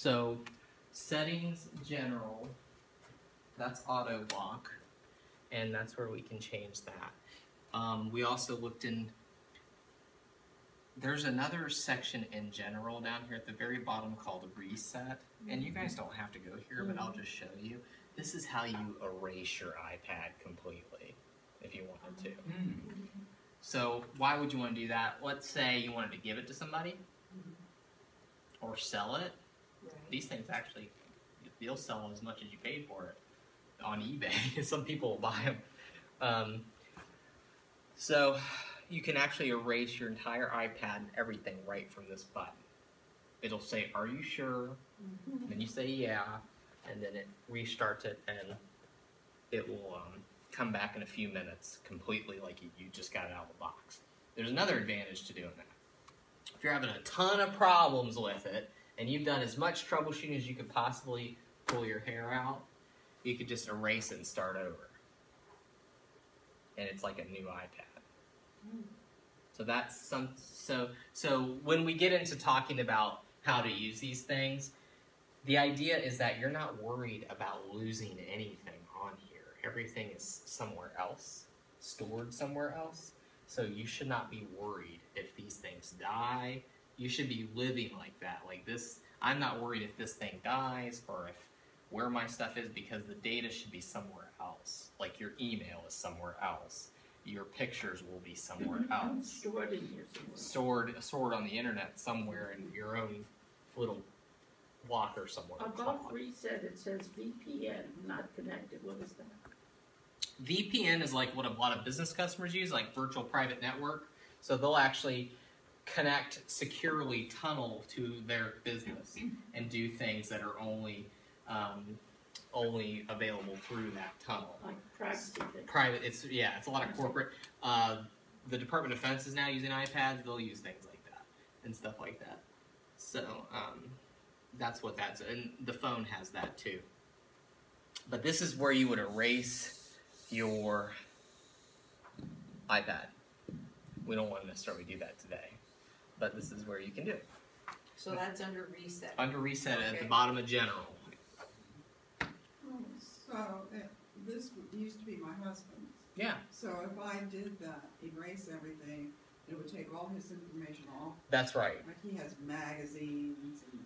So settings general, that's auto lock, and that's where we can change that. We also looked in, there's another section in general down here at the very bottom called reset, and you guys don't have to go here, but I'll just show you. This is how you erase your iPad completely if you wanted to. So why would you want to do that? Let's say you wanted to give it to somebody or sell it. These things actually, you'll sell as much as you paid for it on eBay. Some people will buy them. So you can actually erase your entire iPad and everything right from this button. It'll say, are you sure? Then you say yeah, and then it restarts it, and it will come back in a few minutes completely like you just got it out of the box. There's another advantage to doing that. If you're having a ton of problems with it, and you've done as much troubleshooting as you could possibly pull your hair out, you could just erase it and start over. And it's like a new iPad. So that's so when we get into talking about how to use these things, the idea is that you're not worried about losing anything on here. Everything is somewhere else, stored somewhere else. So you should not be worried if these things die. You should be living like that. Like this, I'm not worried if this thing dies or if where my stuff is, because the data should be somewhere else. Like your email is somewhere else. Your pictures will be somewhere else. Stored in here somewhere. Stored on the internet somewhere in your own little locker somewhere. Above reset it says VPN, not connected. What is that? VPN is like what a lot of business customers use, like virtual private network. So they'll actually connect securely, tunnel to their business and do things that are only available through that tunnel. Like privacy. Private, it's a lot of corporate. The Department of Defense is now using iPads. They'll use things like that and stuff like that. So that's what that's, and the phone has that too. But this is where you would erase your iPad. We don't want to necessarily do that today, but this is where you can do it. So that's under reset. Under reset at the bottom of general. So this used to be my husband's. Yeah. So if I did that, erase everything, it would take all his information off. That's right. Like he has magazines and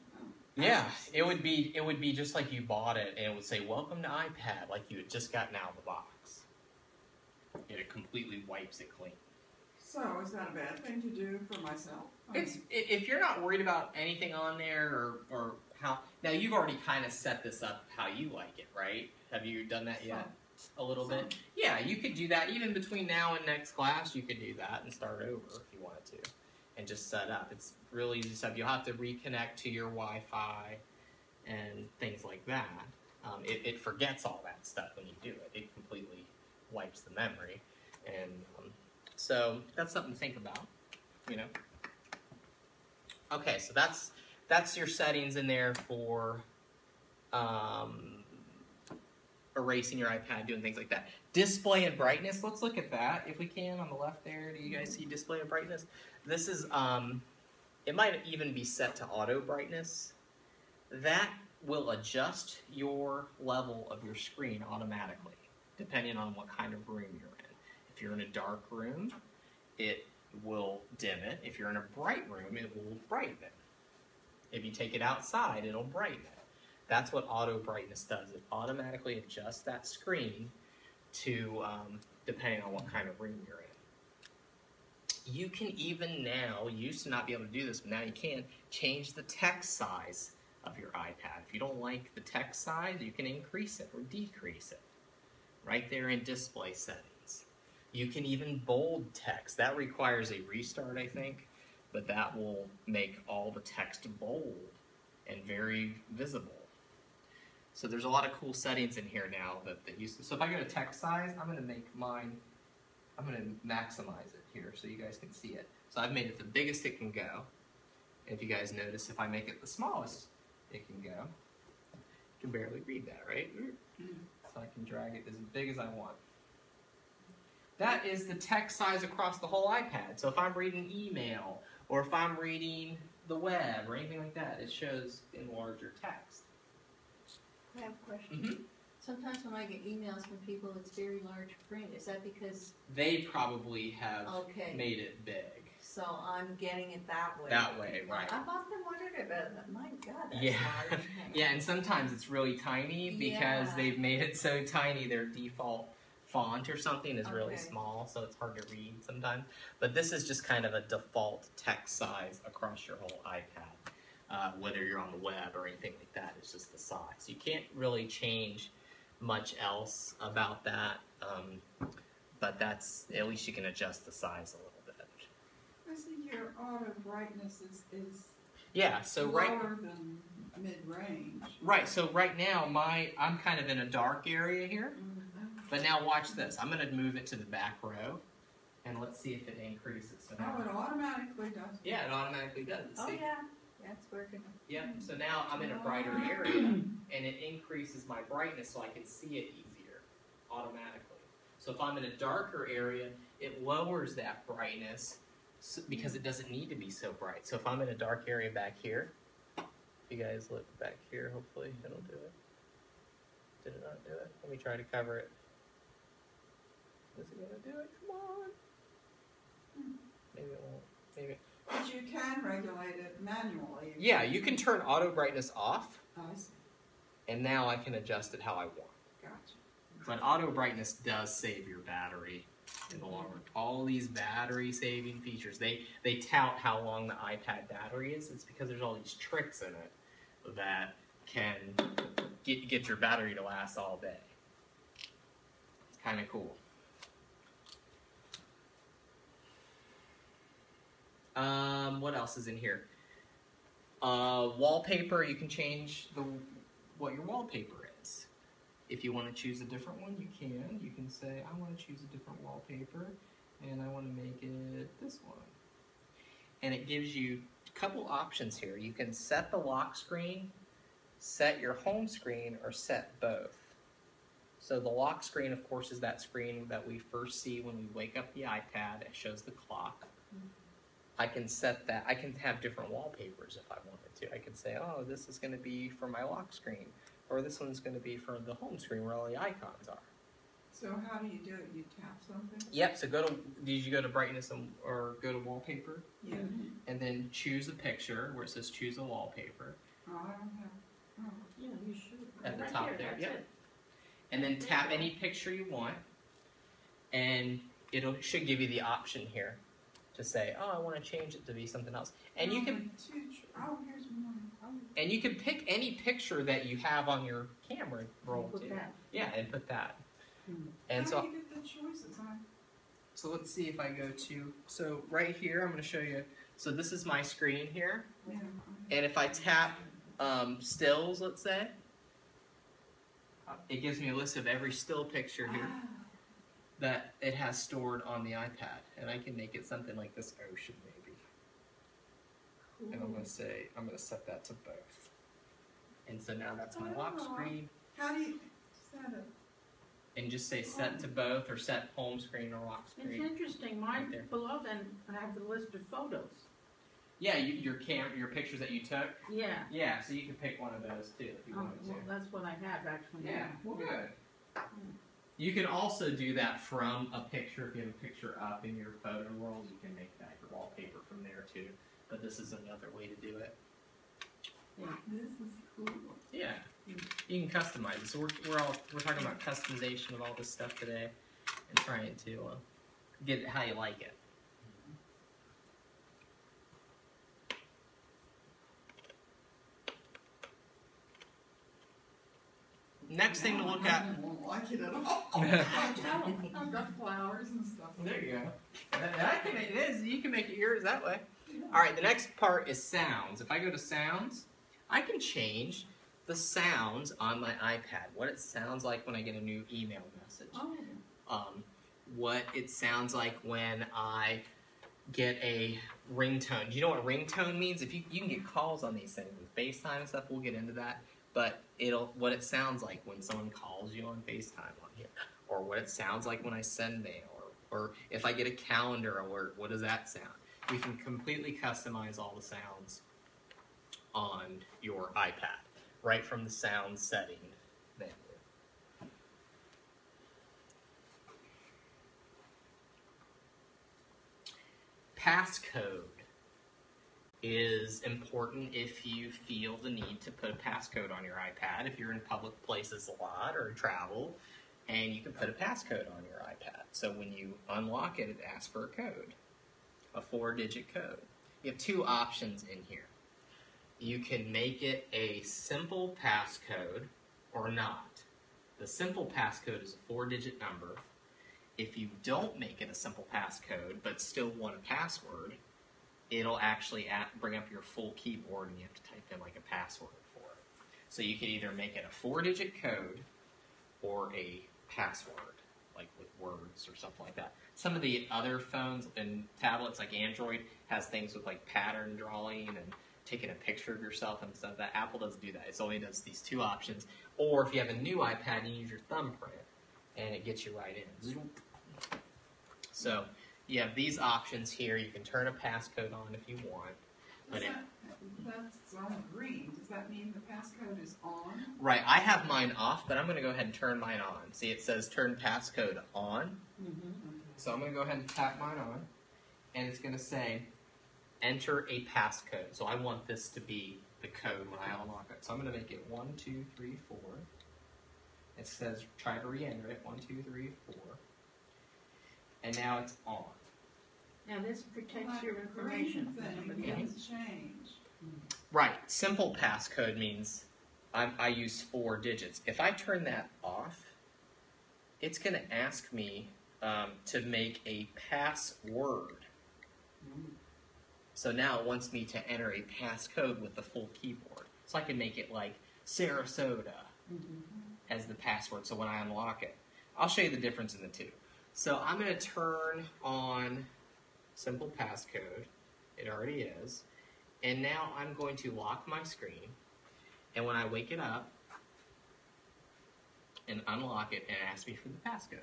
yeah, it would be just like you bought it, and it would say "Welcome to iPad," like you had just gotten out of the box. And it completely wipes it clean. So is that a bad thing to do for myself? It's if you're not worried about anything on there or how. Now you've already kind of set this up how you like it, right? Have you done that yet? A little bit. Yeah, you could do that even between now and next class. You could do that and start over if you wanted to, and just set up. It's really easy stuff. You'll have to reconnect to your Wi-Fi and things like that. It forgets all that stuff when you do it. It completely wipes the memory, and so that's something to think about. You know. Okay, so that's your settings in there for erasing your iPad, doing things like that. Display and brightness, let's look at that if we can on the left there. Do you guys see display and brightness? This is, it might even be set to auto brightness. That will adjust your level of your screen automatically, depending on what kind of room you're in. If you're in a dark room, it will dim it. If you're in a bright room, it will brighten it. If you take it outside, it'll brighten it. That's what auto brightness does. It automatically adjusts that screen to, depending on what kind of room you're in. You can even now, you used to not be able to do this, but now you can, change the text size of your iPad. If you don't like the text size, you can increase it or decrease it. Right there in display settings. You can even bold text. That requires a restart, I think, but that will make all the text bold and very visible. So there's a lot of cool settings in here now that you. So if I go to text size, I'm going to make mine, I'm going to maximize it here so you guys can see it. So I've made it the biggest it can go. If you guys notice, if I make it the smallest it can go, you can barely read that, right? So I can drag it as big as I want. That is the text size across the whole iPad. So if I'm reading email, or if I'm reading the web or anything like that, it shows in larger text. I have a question. Mm-hmm. Sometimes when I get emails from people, it's very large print. Is that because, They probably have okay, made it big. so I'm getting it that way? That way, right. I've often wondered about that. My God, that's Yeah. large. Yeah, and sometimes it's really tiny because Yeah. they've made it so tiny their default font or something is really Okay. small, so it's hard to read sometimes. But this is just kind of a default text size across your whole iPad. Whether you're on the web or anything like that, it's just the size. You can't really change much else about that, but that's, at least you can adjust the size a little bit. I see your auto brightness is Yeah, so lower than mid-range. right, so right now I'm kind of in a dark area here. But now watch this. I'm going to move it to the back row, and let's see if it increases. So Oh, it now, automatically does. yeah, it automatically does. Oh, See? yeah, that's working. Yep. So now I'm in a brighter area, and it increases my brightness so I can see it easier automatically. So if I'm in a darker area, it lowers that brightness because it doesn't need to be so bright. So if I'm in a dark area back here, if you guys look back here, hopefully it'll do it. Did it not do it? Let me try to cover it. Is it gonna do it? Come on. Maybe it won't. Maybe. But you can regulate it manually. Yeah, you can turn auto brightness off, I see. and now I can adjust it how I want. Gotcha. But auto brightness does save your battery in the long run. All these battery saving features, they tout how long the iPad battery is. It's because there's all these tricks in it that can get your battery to last all day. It's kind of cool. What else is in here? Wallpaper, you can change what your wallpaper is. If you want to choose a different one, you can. You can say, I want to choose a different wallpaper, and I want to make it this one. And it gives you a couple options here. You can set the lock screen, set your home screen, or set both. So the lock screen, of course, is that screen that we first see when we wake up the iPad. It shows the clock. I can set that. I can have different wallpapers if I wanted to. I can say, oh, this is going to be for my lock screen, or this one's going to be for the home screen where all the icons are. So how do you do it? You tap something? Yep. So did you go to brightness or go to wallpaper, Yeah. and then choose a picture where it says choose a wallpaper Oh, I don't have. Oh. Yeah, you should. at the Right top here, there. that's Yep. it. And then tap any picture you want, and it should give you the option here to say, oh, I want to change it to be something else. And you can Oh, here's one. and you can pick any picture that you have on your camera roll Put to. that. Yeah, and put that. Hmm. And How so do you get the choices? so let's see if I go to, so right here I'm going to show you. So this is my screen here, Yeah. and if I tap stills, let's say, it gives me a list of every still picture here that it has stored on the iPad, and I can make it something like this ocean maybe. And I'm going to say, I'm going to set that to both. And so now that's my lock screen. How do you set it? And just say set to both or set home screen or lock It's screen. interesting, Right mine there. below then I have the list of photos. Yeah, your pictures that you took. Yeah. Yeah, so you can pick one of those too if you wanted to. Well, that's what I have actually. Yeah, well good. You can also do that from a picture. If you have a picture up in your photo world, you can make that your wallpaper from there too. But this is another way to do it. This is cool. Yeah, you can customize it. So we're talking about customization of all this stuff today, and trying to get it how you like it. Next thing to look at. I won't like it at all. I've got flowers and stuff. There you go. You can make it yours that way. All right, the next part is sounds. If I go to sounds, I can change the sounds on my iPad. What it sounds like when I get a new email message. Oh. What it sounds like when I get a ringtone. Do you know what ringtone means? If you can get calls on these things with FaceTime and stuff, we'll get into that. But what it sounds like when someone calls you on FaceTime on here, or what it sounds like when I send mail, or if I get a calendar alert, what does that sound? We can completely customize all the sounds on your iPad, right from the sound setting menu. Passcode is important if you feel the need to put a passcode on your iPad, if you're in public places a lot or travel, and you can put a passcode on your iPad. So when you unlock it, it asks for a code, a 4-digit code. You have two options in here. You can make it a simple passcode or not. The simple passcode is a 4-digit number. If you don't make it a simple passcode but still want a password, it'll actually bring up your full keyboard and you have to type in like a password for it. So you can either make it a 4-digit code or a password, like with words or something like that. Some of the other phones and tablets like Android has things with like pattern drawing and taking a picture of yourself and stuff. That Apple doesn't do that. It only does these two options. Or if you have a new iPad, you use your thumbprint and it gets you right in. Zoop. So you have these options here. You can turn a passcode on if you want. But That's on green. Does that mean the passcode is on? Right, I have mine off, but I'm going to go ahead and turn mine on. See, it says turn passcode on. So I'm going to go ahead and tap mine on, and it's going to say enter a passcode. So I want this to be the code when I unlock it. So I'm going to make it 1, 2, 3, 4. It says try to re-enter it, 1, 2, 3, 4. And now it's on. Now this protects your information from somebody else. Things change. Right, simple passcode means I use 4 digits. If I turn that off, it's going to ask me to make a password. So now it wants me to enter a passcode with the full keyboard. So I can make it like Sarasota as the password, so when I unlock it. I'll show you the difference in the two. So I'm going to turn on simple passcode. It already is. And now I'm going to lock my screen. And when I wake it up and unlock it, it asks me for the passcode.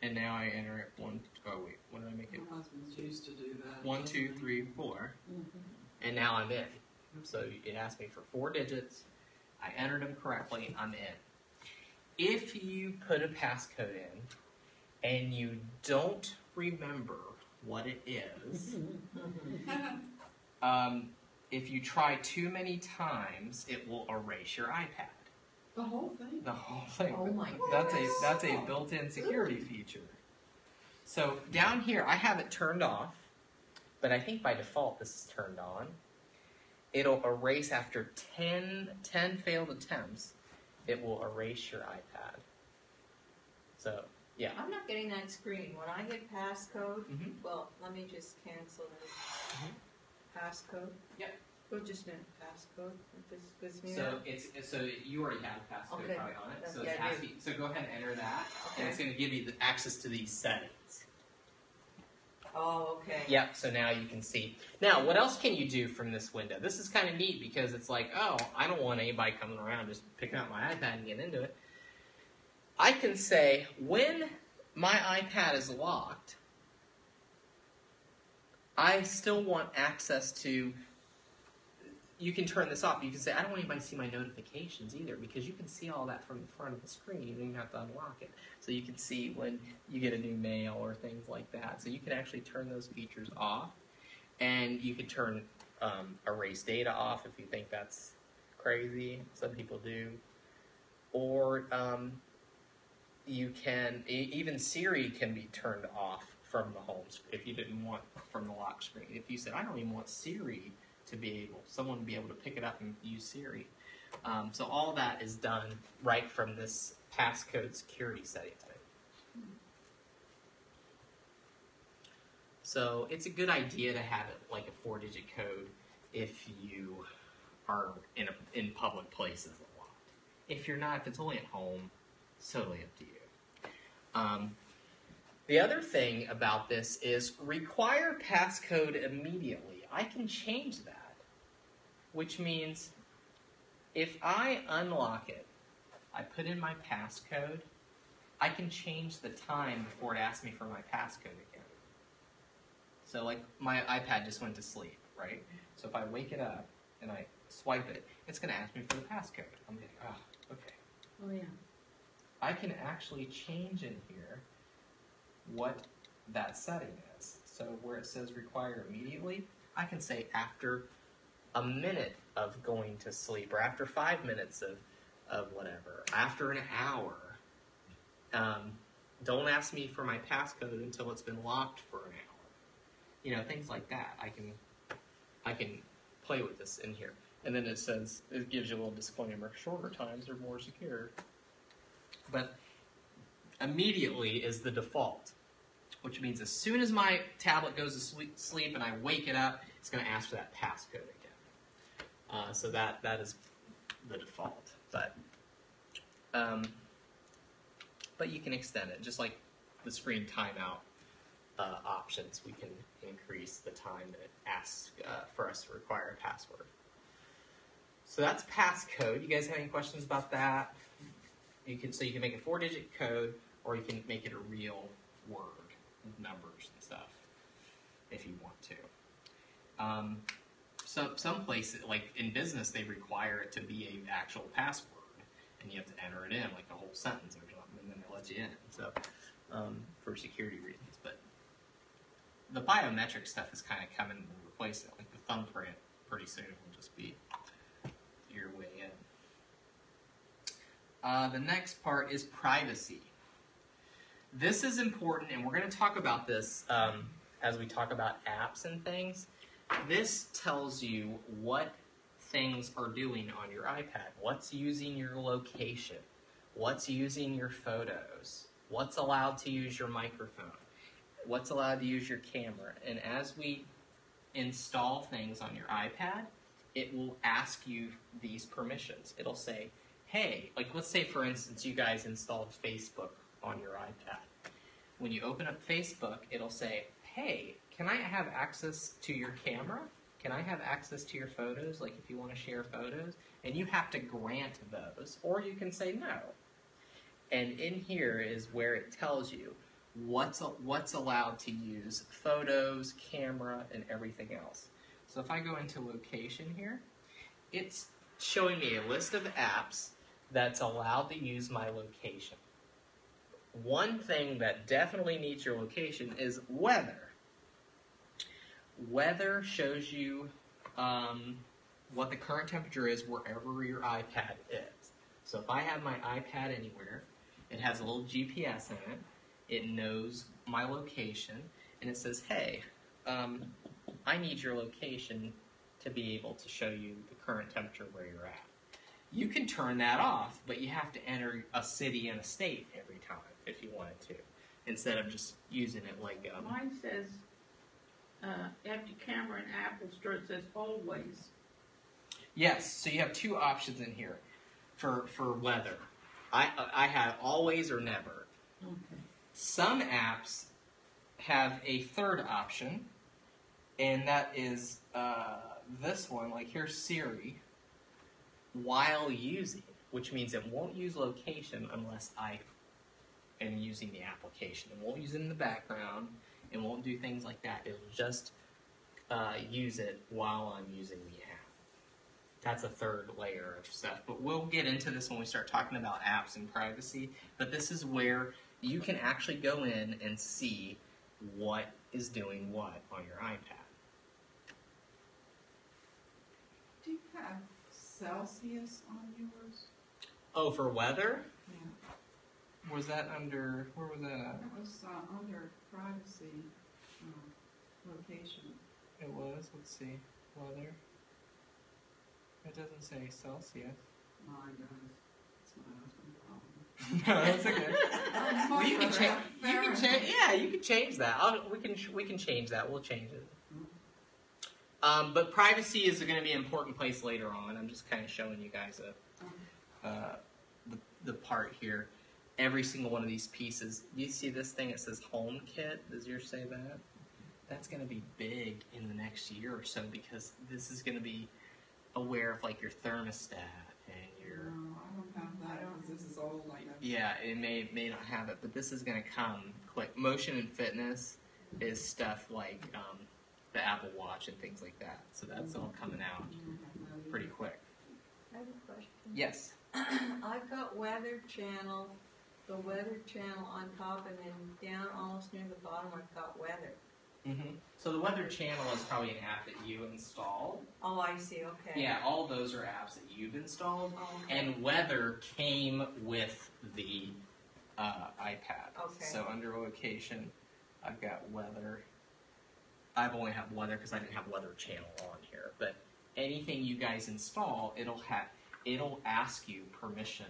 And now I enter it what did I make it? My husband's used to do that. 1, 2, 3, 4. And now I'm in. So it asked me for 4 digits. I entered them correctly. I'm in. If you put a passcode in and you don't remember what it is, if you try too many times, it will erase your iPad. The whole thing? The whole thing. Oh my God. That's a built-in security feature. So down here, I have it turned off, but I think by default this is turned on. It'll erase after 10 failed attempts. It will erase your iPad. So, yeah. I'm not getting that screen. When I hit passcode, Mhm. well, let me just cancel this. Passcode? Yep. We'll just do passcode. It just gives me So that. so you already have a passcode Okay. probably on it. So, Yeah, it's I do. asking, so go ahead and enter that, Okay. and it's going to give you the access to these settings. Oh, okay. Yep, so now you can see. Now, what else can you do from this window? This is kind of neat because it's like, oh, I don't want anybody coming around just picking up my iPad and getting into it. I can say, when my iPad is locked, I still want access to, you can turn this off. You can say, I don't want anybody to see my notifications either, because you can see all that from the front of the screen. You don't even have to unlock it. So you can see when you get a new mail or things like that. So you can actually turn those features off. And you can turn erase data off if you think that's crazy. Some people do. Or you can, even Siri can be turned off from the home screen if you didn't want from the lock screen. If you said, I don't even want Siri to be able, someone to be able to pick it up and use Siri. So all that is done right from this passcode security setting thing. So it's a good idea to have it like a 4-digit code if you are in public places a lot. If you're not, if it's only at home, it's totally up to you. The other thing about this is require passcode immediately. I can change that, which means if I unlock it, I put in my passcode, I can change the time before it asks me for my passcode again. So like my iPad just went to sleep, right? So if I wake it up and I swipe it, it's going to ask me for the passcode. I'm like, oh, okay. Oh, yeah. I can actually change in here what that setting is. So where it says require immediately, I can say after a minute of going to sleep, or after 5 minutes of whatever, after an hour. Don't ask me for my passcode until it's been locked for an hour. You know, things like that. I can play with this in here. And then it says, it gives you a little disclaimer, shorter times are more secure. But immediately is the default, which means as soon as my tablet goes to sleep and I wake it up, it's going to ask for that passcode again. So that is the default. But you can extend it, just like the screen timeout options. We can increase the time that it asks for us to require a password. So that's passcode. You guys have any questions about that? You can make a 4-digit code, or you can make it a real word with numbers and stuff if you want to. Some places, like in business, they require it to be an actual password, and you have to enter it in, like a whole sentence or something, and then they let you in. So for security reasons, but the biometric stuff is kind of coming to replace it. Like the thumbprint, pretty soon will just be your way in. The next part is privacy. This is important, and we're going to talk about this as we talk about apps and things. This tells you what things are doing on your iPad, what's using your location, what's using your photos, what's allowed to use your microphone, what's allowed to use your camera. And as we install things on your iPad, it will ask you these permissions. It'll say, hey, like let's say for instance you guys installed Facebook on your iPad. When you open up Facebook, it'll say, hey, can I have access to your camera? Can I have access to your photos, like if you want to share photos? And you have to grant those, or you can say no. And in here is where it tells you what's allowed to use, photos, camera, and everything else. So if I go into location here, it's showing me a list of apps that's allowed to use my location. One thing that definitely needs your location is weather. Weather shows you what the current temperature is wherever your iPad is. So if I have my iPad anywhere, it has a little GPS in it, it knows my location, and it says, hey, I need your location to be able to show you the current temperature where you're at. You can turn that off, but you have to enter a city and a state every time if you wanted to, instead of just using it like... Mine says, after camera and Apple Store, it says always. Yes, so you have two options in here for weather. I have always or never. Okay. Some apps have a third option, and that is this one. Like here's Siri, while using, which means it won't use location unless I am using the application. It won't use it in the background. It won't do things like that. It'll just use it while I'm using the app. That's a third layer of stuff. But we'll get into this when we start talking about apps and privacy. But this is where you can actually go in and see what is doing what on your iPad. Do you have Celsius on yours? Oh, for weather? Yeah. Was that under, where was that at? That was under privacy location. It was, let's see, weather. It doesn't say Celsius. Mine does. It's my husband's problem. No, that's okay. Well, you can change. You can change. Yeah, you can change that. We can change that. We'll change it. But privacy is going to be an important place later on. I'm just kind of showing you guys the part here. Every single one of these pieces. Do you see this thing? It says HomeKit. Does yours say that? That's going to be big in the next year or so because this is going to be aware of like your thermostat and your... No, I don't have that because this is old. Yeah, it may not have it, but this is going to come quick. Motion and fitness is stuff like the Apple Watch and things like that. So that's all coming out pretty quick. I have a question. Yes. I've got Weather Channel, the Weather Channel on top, and then down almost near the bottom I've got Weather. So the Weather Channel is probably an app that you installed. Oh, I see, okay. Yeah, all those are apps that you've installed. Oh, okay. And Weather came with the iPad. Okay. So under location, I've got Weather. I've only have Weather because I didn't have Weather Channel on here. But anything you guys install, it'll ask you permission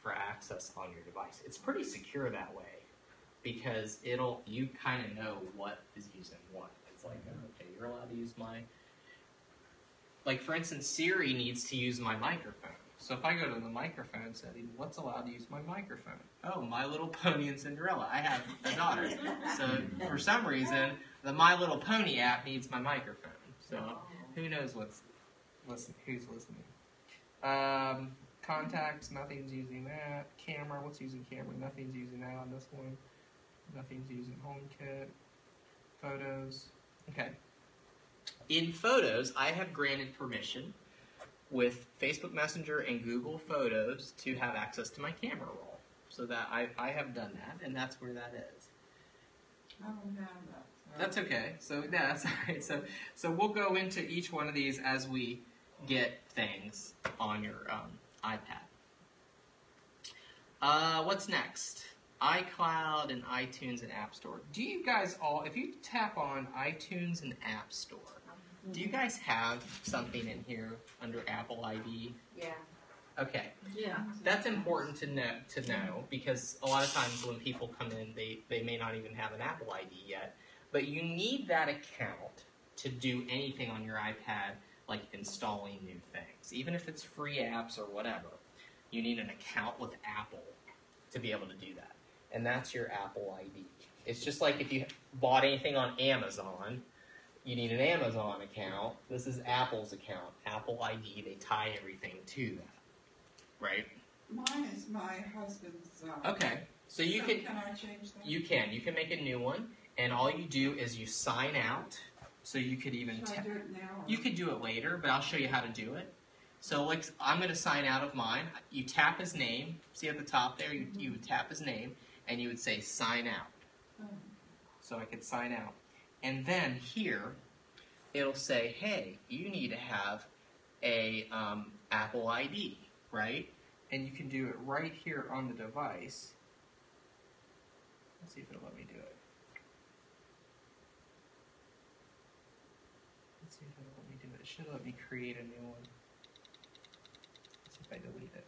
for access on your device. It's pretty secure that way because you kind of know what is using what. It's like, okay, you're allowed to use like for instance, Siri needs to use my microphone. So if I go to the microphone setting, what's allowed to use my microphone? Oh, My Little Pony and Cinderella. I have a daughter. So for some reason, the My Little Pony app needs my microphone. So who knows who's listening. Contacts, nothing's using that. Camera, what's using camera? Nothing's using that on this one. Nothing's using HomeKit. Photos. Okay. In Photos, I have granted permission with Facebook Messenger and Google Photos to have access to my camera roll. So that I have done that, and that's where that is. I don't have that. That's okay. So yeah, that's all right. So we'll go into each one of these as we get things on your iPad. What's next? iCloud and iTunes and App Store. Do you guys all, if you tap on iTunes and App Store, do you guys have something in here under Apple ID? Yeah. Okay. Yeah. That's important to know because a lot of times when people come in, they may not even have an Apple ID yet. But you need that account to do anything on your iPad, like installing new things. Even if it's free apps or whatever, you need an account with Apple to be able to do that. And that's your Apple ID. It's just like if you bought anything on Amazon, you need an Amazon account. This is Apple's account. Apple ID, they tie everything to that. Right? Mine is my husband's. Okay. So you can I change that? You can make a new one, and all you do is you sign out. So you could even Should I do it now? Or? you could do it later, but I'll show you how to do it. So like I'm going to sign out of mine. You tap his name. See at the top there, you would tap his name, and you would say sign out. Oh. So I could sign out. And then here, it'll say, hey, you need to have a Apple ID, right? And you can do it right here on the device. Let's see if it'll let me do it. Let's see if it'll let me do it. It should let me create a new one. Let's see if I delete it.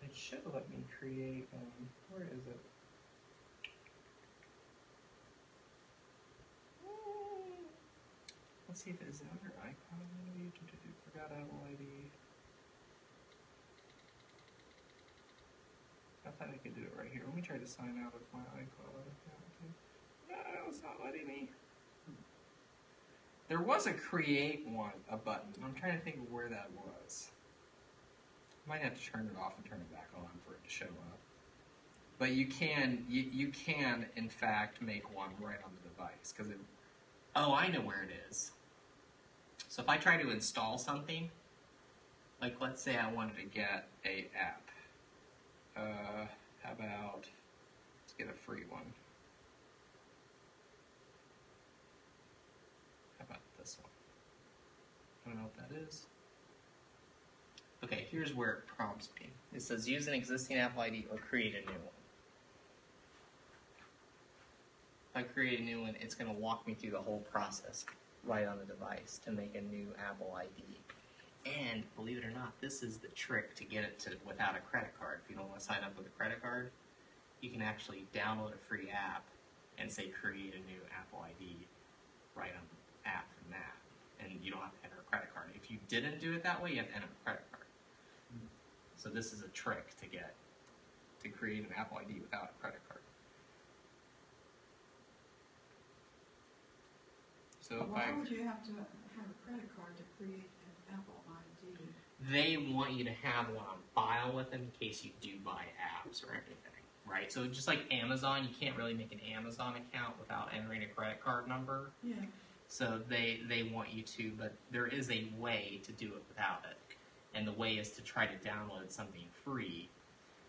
It should let me create, where is it? Let's see if it is under iCloud. Forgot Apple ID. I thought I could do it right here. Let me try to sign out of my iCloud account. No, it's not letting me. There was a create one, a button. I'm trying to think of where that was. Might have to turn it off and turn it back on for it to show up. But you can in fact make one right on the device because it. Oh, I know where it is. So if I try to install something, like let's say I wanted to get a app. How about let's get a free one. How about this one? I don't know what that is. Okay, here's where it prompts me. It says use an existing Apple ID or create a new one. If I create a new one, it's going to walk me through the whole process right on the device to make a new Apple ID. And believe it or not, this is the trick to get it to without a credit card. If you don't want to sign up with a credit card, you can actually download a free app and say create a new Apple ID right on the app from that. And you don't have to enter a credit card. If you didn't do it that way, you have to enter a credit card. So this is a trick to create an Apple ID without a credit card. So if Why would you have to have a credit card to create an Apple ID? They want you to have one on file with them in case you do buy apps or anything. right? So just like Amazon, you can't really make an Amazon account without entering a credit card number. Yeah. So they want you to, but there is a way to do it without it. And the way is to try to download something free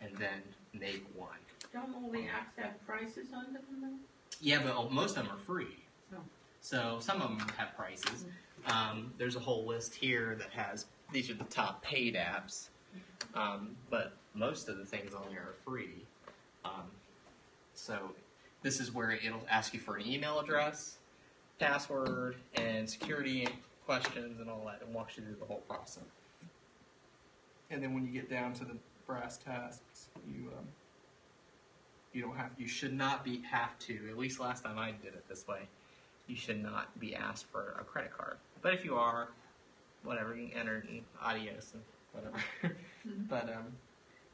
and then make one. Don't all the apps have prices on them though? Yeah, but most of them are free. Oh. So some of them have prices. There's a whole list here that has, these are the top paid apps. But most of the things on there are free. So this is where it'll ask you for an email address, password, and security questions and all that, and walks you through the whole process. And then when you get down to the brass tasks, you should not have to, at least last time I did it this way, you should not be asked for a credit card. But if you are, whatever, you can enter it in adios and whatever.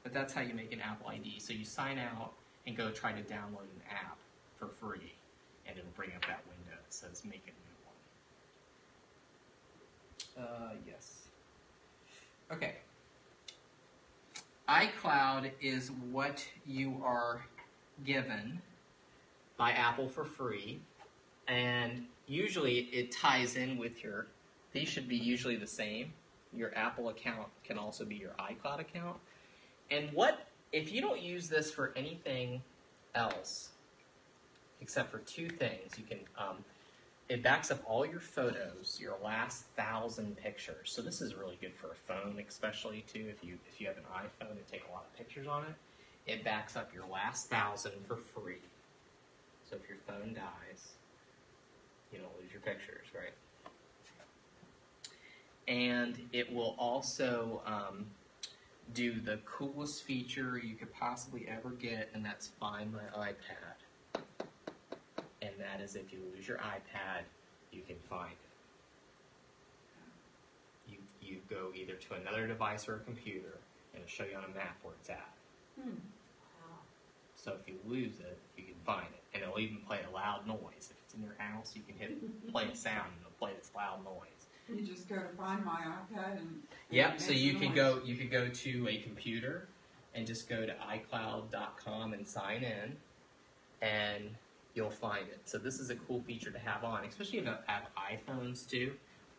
But that's how you make an Apple ID. So you sign out and go try to download an app for free, and it'll bring up that window that says make a new one. Yes. Okay. iCloud is what you are given by Apple for free, and usually it ties in with these should be usually the same. Your Apple account can also be your iCloud account. And if you don't use this for anything else, except for two things, you can, it backs up all your photos, your last 1,000 pictures. So this is really good for a phone, especially too, if you have an iPhone and take a lot of pictures on it. It backs up your last 1,000 for free. So if your phone dies, you don't lose your pictures, right? And it will also do the coolest feature you could possibly ever get, and that's Find My iPad. And that is if you lose your iPad, you can find it. You go either to another device or a computer, and it'll show you on a map where it's at. So if you lose it, you can find it. And it'll even play a loud noise. If it's in your house, you can hit play a sound, and it'll play this loud noise. You just go to Find My iPad and Yep, it so makes you the could noise. go to a computer and just go to iCloud.com and sign in, and you'll find it. So this is a cool feature to have on, especially if you have iPhones too.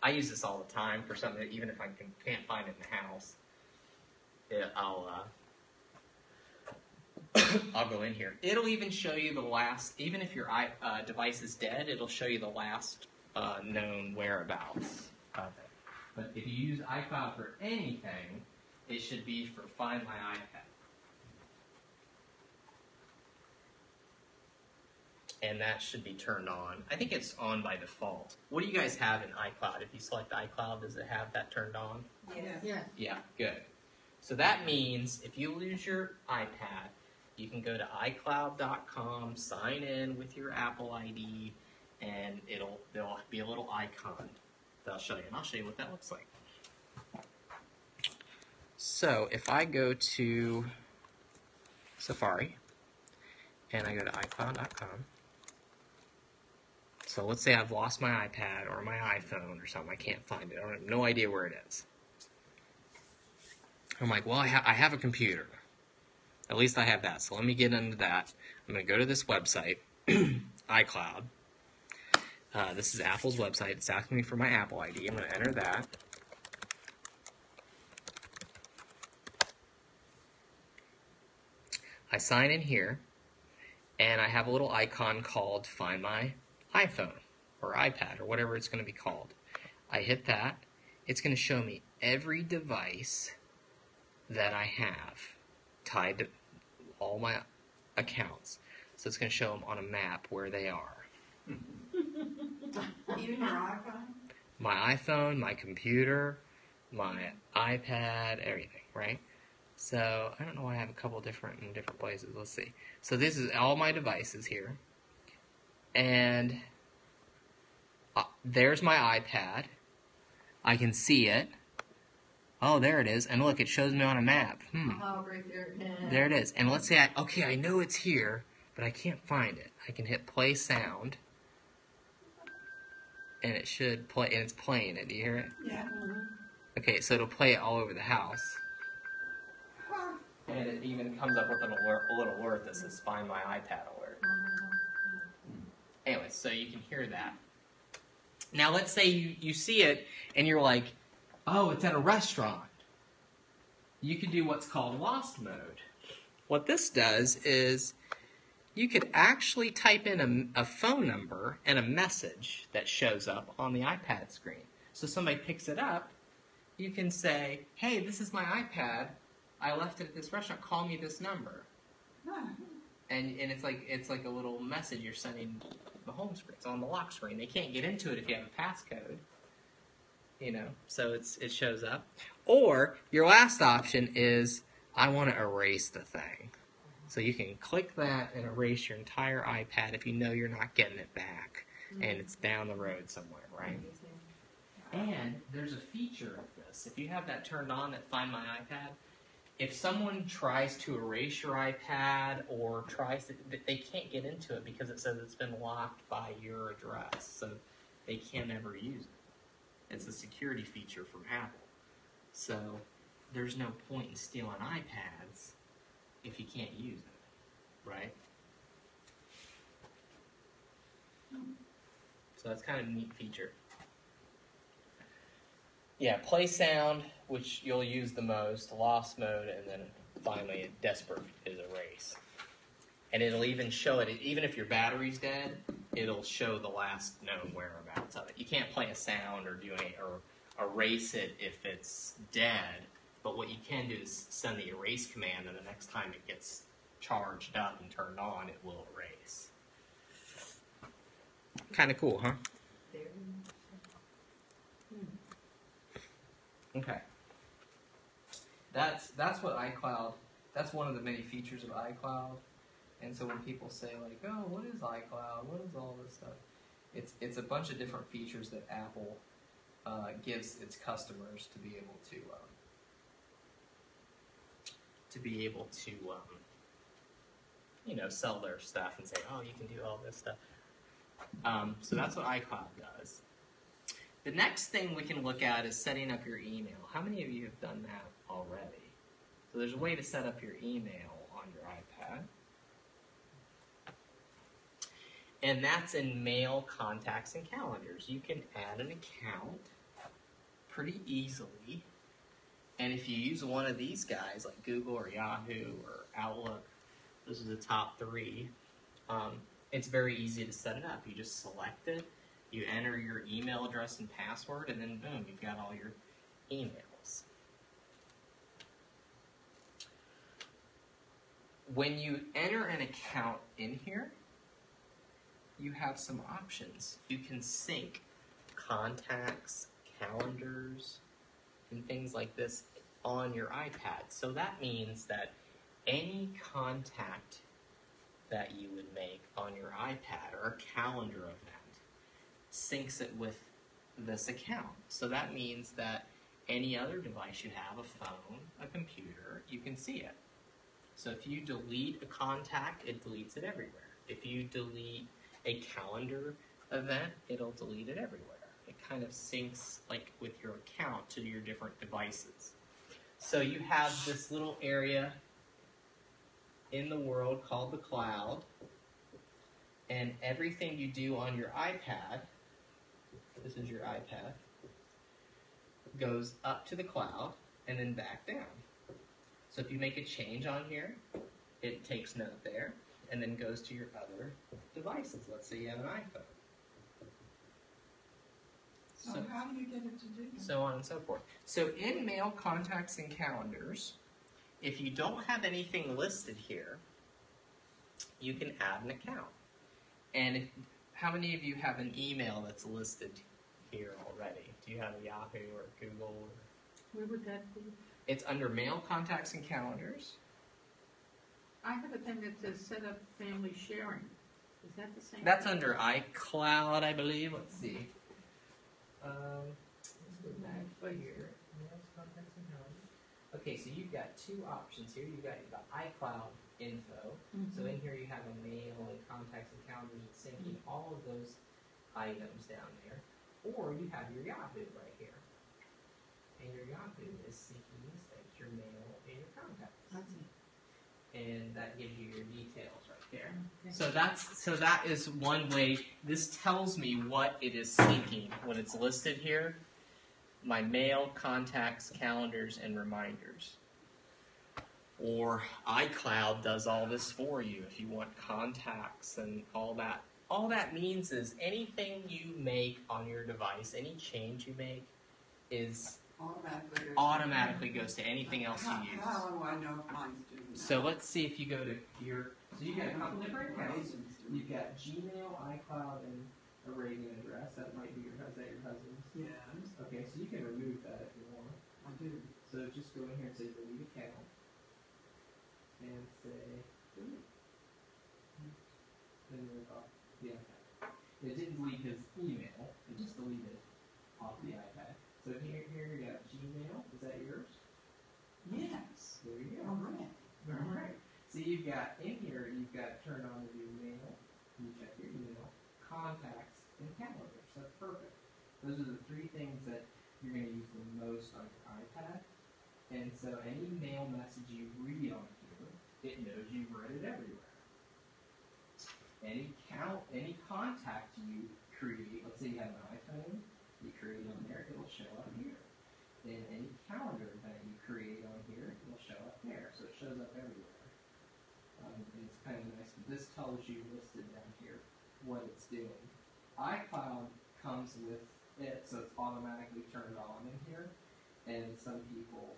I use this all the time for something, even if I can't find it in the house. I'll go in here. It'll even show you the last, even if your device is dead, it'll show you the last known whereabouts of it. But if you use iCloud for anything, it should be for Find My iPad. And that should be turned on. I think it's on by default. What do you guys have in iCloud? If you select iCloud, does it have that turned on? Yes. Yeah. Yeah, good. So that means if you lose your iPad, you can go to iCloud.com, sign in with your Apple ID, and there'll be a little icon that I'll show you. And I'll show you what that looks like. So if I go to Safari, and I go to iCloud.com, so let's say I've lost my iPad or my iPhone or something. I can't find it. I have no idea where it is. I'm like, well, I have a computer. At least I have that. So let me get into that. I'm going to go to this website, iCloud. This is Apple's website. It's asking me for my Apple ID. I'm going to enter that. I sign in here, and I have a little icon called Find My iPhone or iPad or whatever it's going to be called. I hit that. It's going to show me every device that I have tied to all my accounts. So it's going to show them on a map where they are. Even your iPhone? My iPhone, my computer, my iPad, everything, right? So I don't know why I have a couple in different places. Let's see. So this is all my devices here. And there's my iPad. I can see it. Oh, there it is. And look, it shows me on a map. Oh, right there. There it is. And let's say, I know it's here, but I can't find it. I can hit play sound. And it should play, and it's playing it. Do you hear it? Yeah. Okay, so it'll play it all over the house. Huh. And it even comes up with a little alert that says "Find my iPad alert." Anyway, so you can hear that. Now, let's say you see it and you're like, "Oh, it's at a restaurant." You can do what's called lost mode. What this does is you could actually type in a phone number and a message that shows up on the iPad screen. So somebody picks it up, you can say, "Hey, this is my iPad. I left it at this restaurant. Call me this number." And it's like a little message you're sending the home screen. It's on the lock screen. They can't get into it if you have a passcode. So it shows up. Or your last option is, I want to erase the thing. So you can click that and erase your entire iPad if you know you're not getting it back and it's down the road somewhere, right? And there's a feature of this. If you have that turned on, that Find My iPad, if someone tries to erase your iPad or they can't get into it because it says it's been locked by your address, so they can't ever use it. It's a security feature from Apple. So there's no point in stealing iPads if you can't use it, right? So that's kind of a neat feature. Yeah, play sound, which you'll use the most, lost mode, and then finally desperate is erase. And it'll even show it, even if your battery's dead, it'll show the last known whereabouts of it. You can't play a sound or erase it if it's dead, but what you can do is send the erase command, and the next time it gets charged up and turned on, it will erase. Kind of cool, huh? Okay. That's what iCloud, that's one of the many features of iCloud. And so when people say like, "Oh, what is iCloud? What is all this stuff?" It's a bunch of different features that Apple gives its customers to be able to sell their stuff and say, "Oh, you can do all this stuff." So that's what iCloud does. The next thing we can look at is setting up your email. How many of you have done that already? So there's a way to set up your email on your iPad. And that's in Mail, Contacts, and Calendars. You can add an account pretty easily. And if you use one of these guys, like Google or Yahoo or Outlook, those are the top three, it's very easy to set it up. You just select it, you enter your email address and password, and then boom, you've got all your emails. When you enter an account in here, you have some options. You can sync contacts, calendars, and things like this on your iPad. So that means that any contact that you would make on your iPad or a calendar event syncs it with this account. So that means that any other device you have, a phone, a computer, you can see it. So if you delete a contact, it deletes it everywhere. If you delete a calendar event, it'll delete it everywhere. It kind of syncs like with your account to your different devices. So you have this little area in the world called the cloud, and everything you do on your iPad, this is your iPad, goes up to the cloud and then back down. So if you make a change on here, it takes note there and then goes to your other devices. Let's say you have an iPhone. So how do you get it to do that? So on and so forth. So in Mail, Contacts, and Calendars, if you don't have anything listed here, you can add an account. And how many of you have an email that's listed here already? Do you have a Yahoo or Google? Where would that be? It's under Mail, Contacts, and Calendars. I have a thing that says set up family sharing. Is that the same? That's under iCloud, I believe. Let's see. Let's go back here. Mail, Contacts, and Calendars. Okay, so you've got two options here. You've got the iCloud info. So in here you have a Mail and Contacts and Calendars. It's syncing all of those items down there. Or you have your Yahoo right here. And your Yahoo is syncing these things, your Mail and your Contacts. and that gives you your details right there. Okay. So that is one way. This tells me what it is syncing when it's listed here. My mail, contacts, calendars, and reminders. Or iCloud does all this for you if you want contacts and all that. All that means is anything you make on your device, any change you make, is automatically goes to anything else you use. How do I know if mine's doing that? So let's see if you go to your. So you got a couple different accounts. You've got Gmail, iCloud, and a Reagan address. That might be is that your husband's? Yes, Okay, so you can remove that if you want. I do. So just go in here and say delete account. And say delete. Then you're off the iPad. It didn't delete his email, it just deleted off the iPad. So here you got Gmail. Is that yours? Yes. There you go. All right. Alright. So you've got in here, you've got turned on to do mail. You check your email, contacts, and calendars. That's perfect. Those are the three things that you're going to use the most on your iPad. And so any mail message you read on here, it knows you've read it everywhere. Any contact you create, let's say you have an iPhone, you create on there, it'll show up here. And any calendar that you create on here, it'll show up there. So it shows up everywhere. And it's kind of nice, but this tells you listed down here what it's doing. iCloud comes with it, so it's automatically turned on in here. And some people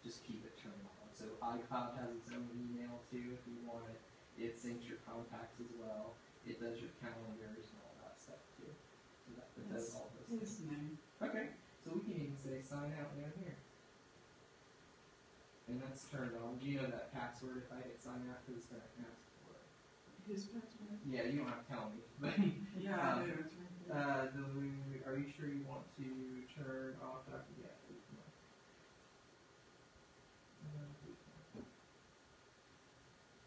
just keep it turned on. So iCloud has its own email too if you want it. It syncs your contacts as well. It does your calendars and all that stuff too. So that does all those things. His name. Okay, so we can even say sign out down here. And that's turned on. Do you know that password if I hit sign out because it's going to ask for it? His password? Yeah, you don't have to tell me. But Yeah, I do. It's right there. are you sure you want to turn off Dr. Yeah, please, no.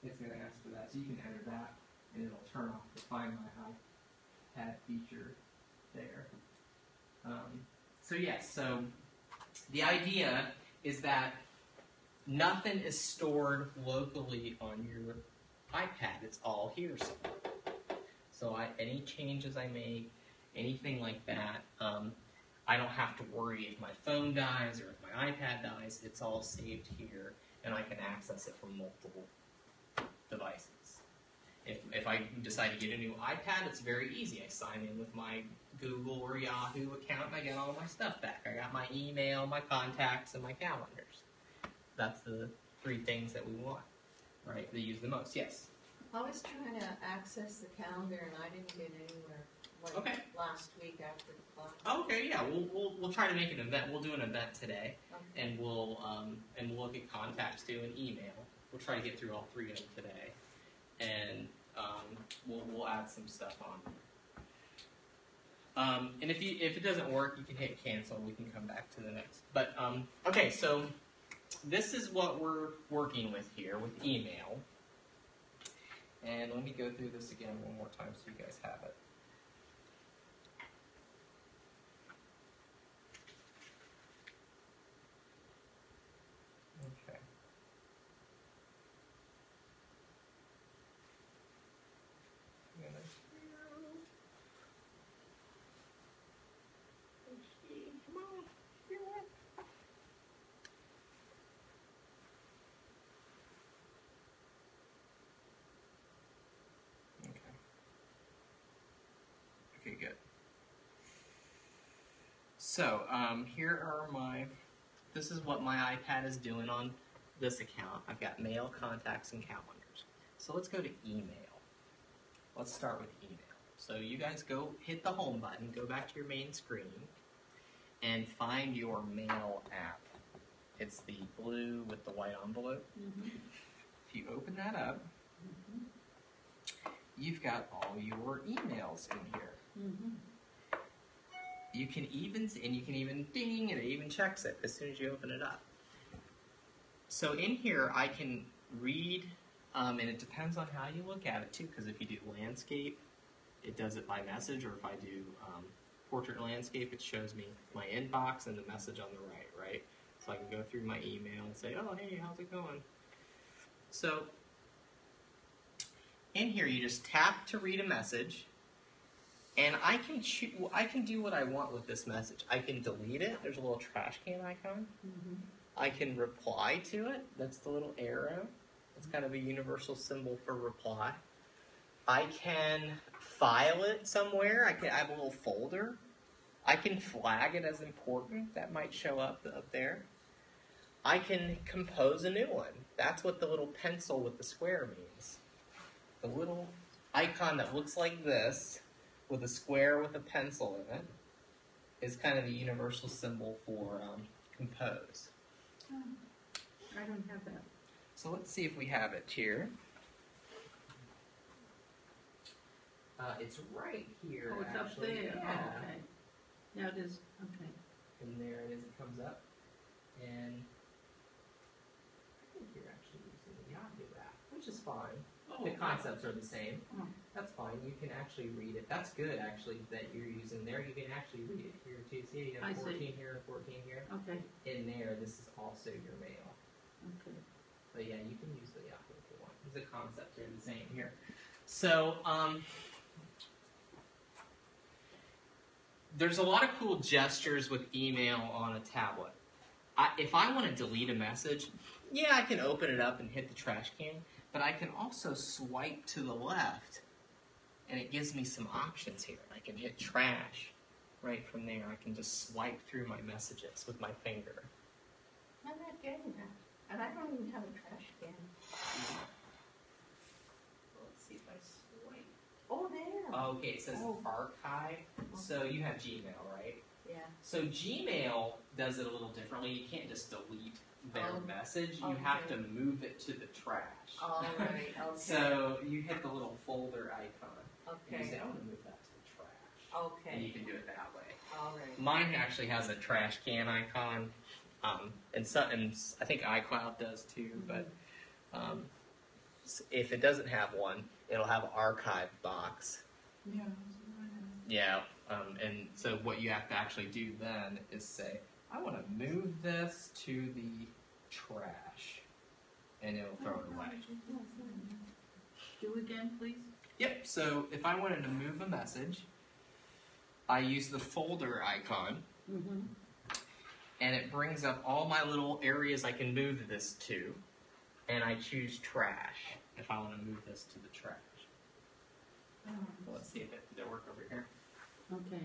It's going to ask for that. So you can enter that and it'll turn off the Find My iPad feature there. So yes, so the idea is that nothing is stored locally on your iPad. It's all here somewhere. So any changes I make, anything like that, I don't have to worry if my phone dies or if my iPad dies. It's all saved here, and I can access it from multiple devices. If I decide to get a new iPad, it's very easy. I sign in with my Google or Yahoo account, and I get all my stuff back. I got my email, my contacts, and my calendars. That's the three things that we want, right? They use the most. Yes? I was trying to access the calendar and I didn't get anywhere. Like Okay. last week after the class. Okay, yeah. We'll try to make an event. We'll do an event today, Okay. and we'll look at contacts too and email. We'll try to get through all three of them today, and we'll add some stuff on. And if it doesn't work, you can hit cancel. We can come back to the next. But okay, so this is what we're working with here with email. And let me go through this again one more time so you guys have it. Okay. Come on. Okay, good. So, here are this is what my iPad is doing on this account. I've got mail, contacts, and calendars. So let's go to email. Let's start with email. So you guys go hit the home button, go back to your main screen, and find your mail app. It's the blue with the white envelope. Mm-hmm. If you open that up, you've got all your emails in here. Mm-hmm. You can even ding, and it even checks it as soon as you open it up. So in here, I can read, and it depends on how you look at it too, because if you do landscape, it does it by message, or if I do portrait landscape, it shows me my inbox and the message on the right, right? So I can go through my email and say, oh, hey, how's it going? So in here, you just tap to read a message, and I can do what I want with this message. I can delete it. There's a little trash can icon. Mhm. I can reply to it. That's the little arrow. It's kind of a universal symbol for reply. I can file it somewhere. I have a little folder. I can flag it as important. That might show up there. I can compose a new one. That's what the little pencil with the square means. The little icon that looks like this, with a square with a pencil in it, is kind of the universal symbol for compose. I don't have that. So let's see if we have it here. It's right here. Oh, it's up actually. there. Yeah. Oh, okay. Now it is, okay. And there it is. It comes up, and I think you're actually using the Yahoo app, which is fine. Oh, The concepts are the same. Oh. That's fine. You can actually read it. That's good, actually, that you're using there. You can actually read it here too. See, you I have see. 14 here and 14 here. Okay, In there, this is also your mail. okay. But yeah, you can use the Yahoo if you want. The concepts are the same here. So, there's a lot of cool gestures with email on a tablet. If I want to delete a message, yeah, I can open it up and hit the trash can, but I can also swipe to the left, and it gives me some options here. I can hit trash right from there. I can just swipe through my messages with my finger. I'm not getting that. And I don't even have a trash can. Let's see if I swipe. Oh, there. Okay, it says Oh. archive. So you have Gmail, right? Yeah. So Gmail does it a little differently. You can't just delete their Oh, message. You have to okay. move it to the trash. All right, okay. So you hit the little folder icon. And you say, Okay. I want to move that to the trash. And you Okay. can do it that way. All right. Mine actually has a trash can icon. And I think iCloud does too. But if it doesn't have one, it'll have an archive box. Yeah, that's what I have. Yeah, and so what you have to actually do then is say, I want to move this to the trash, and it'll throw it away. Do again, please? Yep, so if I wanted to move a message, I use the folder icon, Mm-hmm. and it brings up all my little areas I can move this to, and I choose trash if I want to move this to the trash. Let's see if it'll work over here. Okay.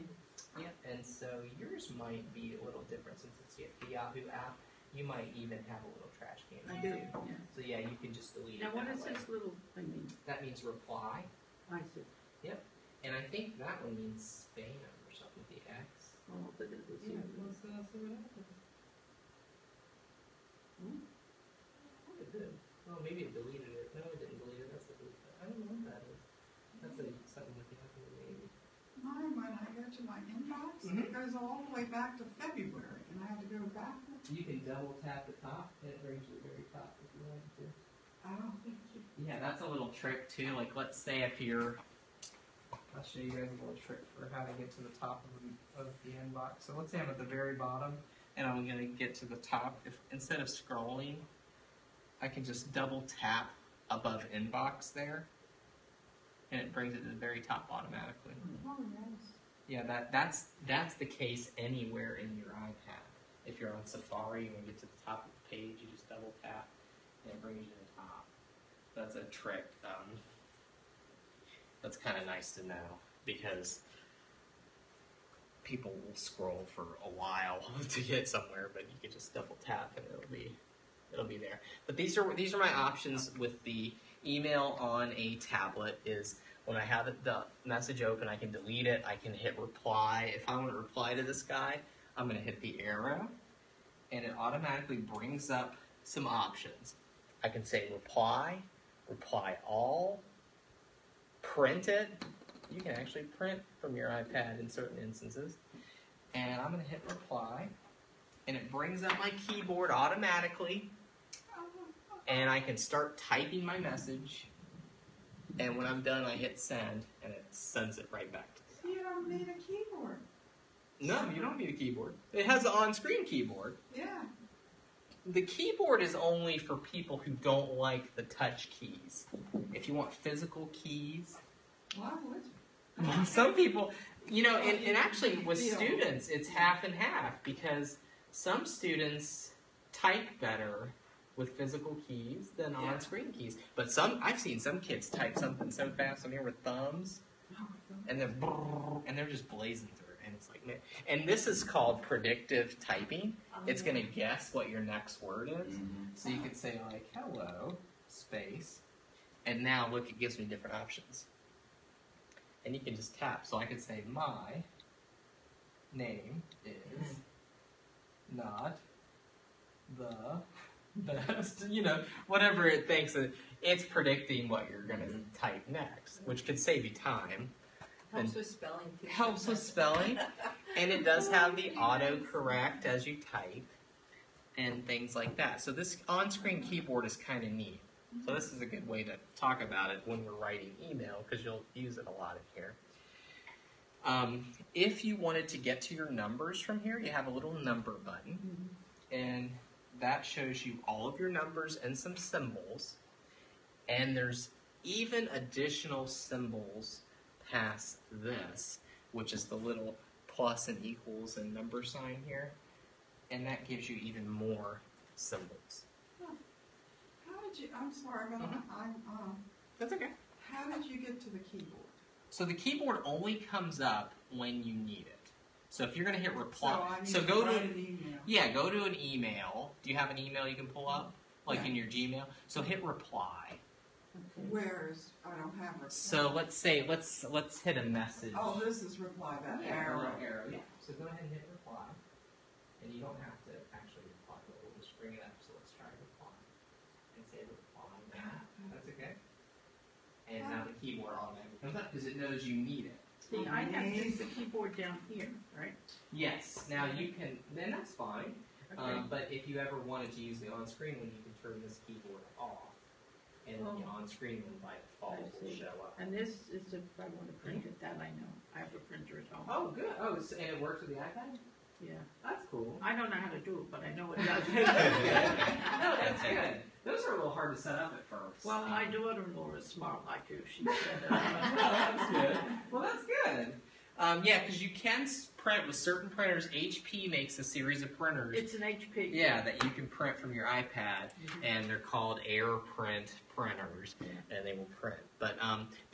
Yep, and so yours might be a little different since it's the Yahoo app. You might even have a little trash can I too. do, yeah. So yeah, you can just delete Now, it what that is way. this little thing mean? That means reply, I see. and I think that one means spam or something with the X. Oh, but it was Yeah, here. let's see what happens. Oh, it did. Oh, maybe it deleted it. No, it didn't delete it. That's a delete. I don't know what that is. That's something with Yahoo maybe. Mine, when I go to my inbox, Mhm. it goes all the way back to February, and I have to go back. You can double tap the top, and it brings you to the very top if you wanted to. Oh, Yeah, that's a little trick too. Like, let's say if you're, I'll show you guys a little trick for how to get to the top of the inbox. So let's say I'm at the very bottom, and I'm going to get to the top. If instead of scrolling, I can just double tap above inbox there, and it brings it to the very top automatically. Oh, nice. Yeah, that's the case anywhere in your iPad. If you're on Safari, when you get to the top of the page, you just double tap, and it brings you to the top. That's a trick. That's kind of nice to know because people will scroll for a while to get somewhere, but you can just double tap and it'll be there. But these are my options with the email on a tablet. Is when I have the message open, I can delete it. I can hit reply. If I want to reply to this guy, I'm going to hit the arrow, and it automatically brings up some options. I can say reply, reply all, print it. You can actually print from your iPad in certain instances. And I'm going to hit reply, and it brings up my keyboard automatically, and I can start typing my message. And when I'm done, I hit send, and it sends it right back to me. you don't need a keyboard. No, you don't need a keyboard. It has an on-screen keyboard. Yeah. the keyboard is only for people who don't like the touch keys. If you want physical keys, Why would you? some people, you know, and actually with students, it's half and half because some students type better with physical keys than Yeah. on-screen keys. But I've seen some kids type something so fast on here with thumbs, and they're just blazing through it, and it's like, man. And this is called predictive typing. It's gonna guess what your next word is. So you could say like hello space, and now look, it gives me different options. And you can just tap. So I could say my name is not the best, you know, whatever it thinks. It's predicting what you're going to type next, which could save you time. Helps with spelling too. Helps with spelling. And it does have the autocorrect as you type and things like that. So this on-screen keyboard is kind of neat. So this is a good way to talk about it when we're writing email because you'll use it a lot in here. If you wanted to get to your numbers from here, you have a little number button. And that shows you all of your numbers and some symbols. And there's even additional symbols past this, which is the little plus and equals and number sign here. And that gives you even more symbols. How did you, I'm sorry, but That's okay. how did you get to the keyboard? So the keyboard only comes up when you need it. So if you're going to hit reply, I need so to go write to an email. yeah, go to an email. Do you have an email you can pull up, like Yeah. in your Gmail? So hit reply. Where's, I don't have reply. So let's say let's hit a message. Oh, this is reply, that arrow. Arrow. Yeah. So go ahead and hit reply, and you don't have to actually reply, but we'll just bring it up. So let's try reply and say reply. That's okay. And now the keyboard automatically comes up because it knows you need it. See, I have just the keyboard down here, right? Yes. Now you can. Then that's fine. Okay. But if you ever wanted to use the on-screen one, you can turn this keyboard off, and the on-screen one by default I will see. show up. And this is if I want to print it, that I know. I have a printer at home. Oh, good. Oh, and it works with the iPad. Yeah. That's cool. I don't know how to do it, but I know it does. No, that's good. Those are a little hard to set up at first. Well, my daughter-in-law is smart like you. She said That's good. Well, that's good. Yeah, because you can print with certain printers. HP makes a series of printers. it's an HP. Yeah, that you can print from your iPad, and they're called AirPrint printers, and they will print. But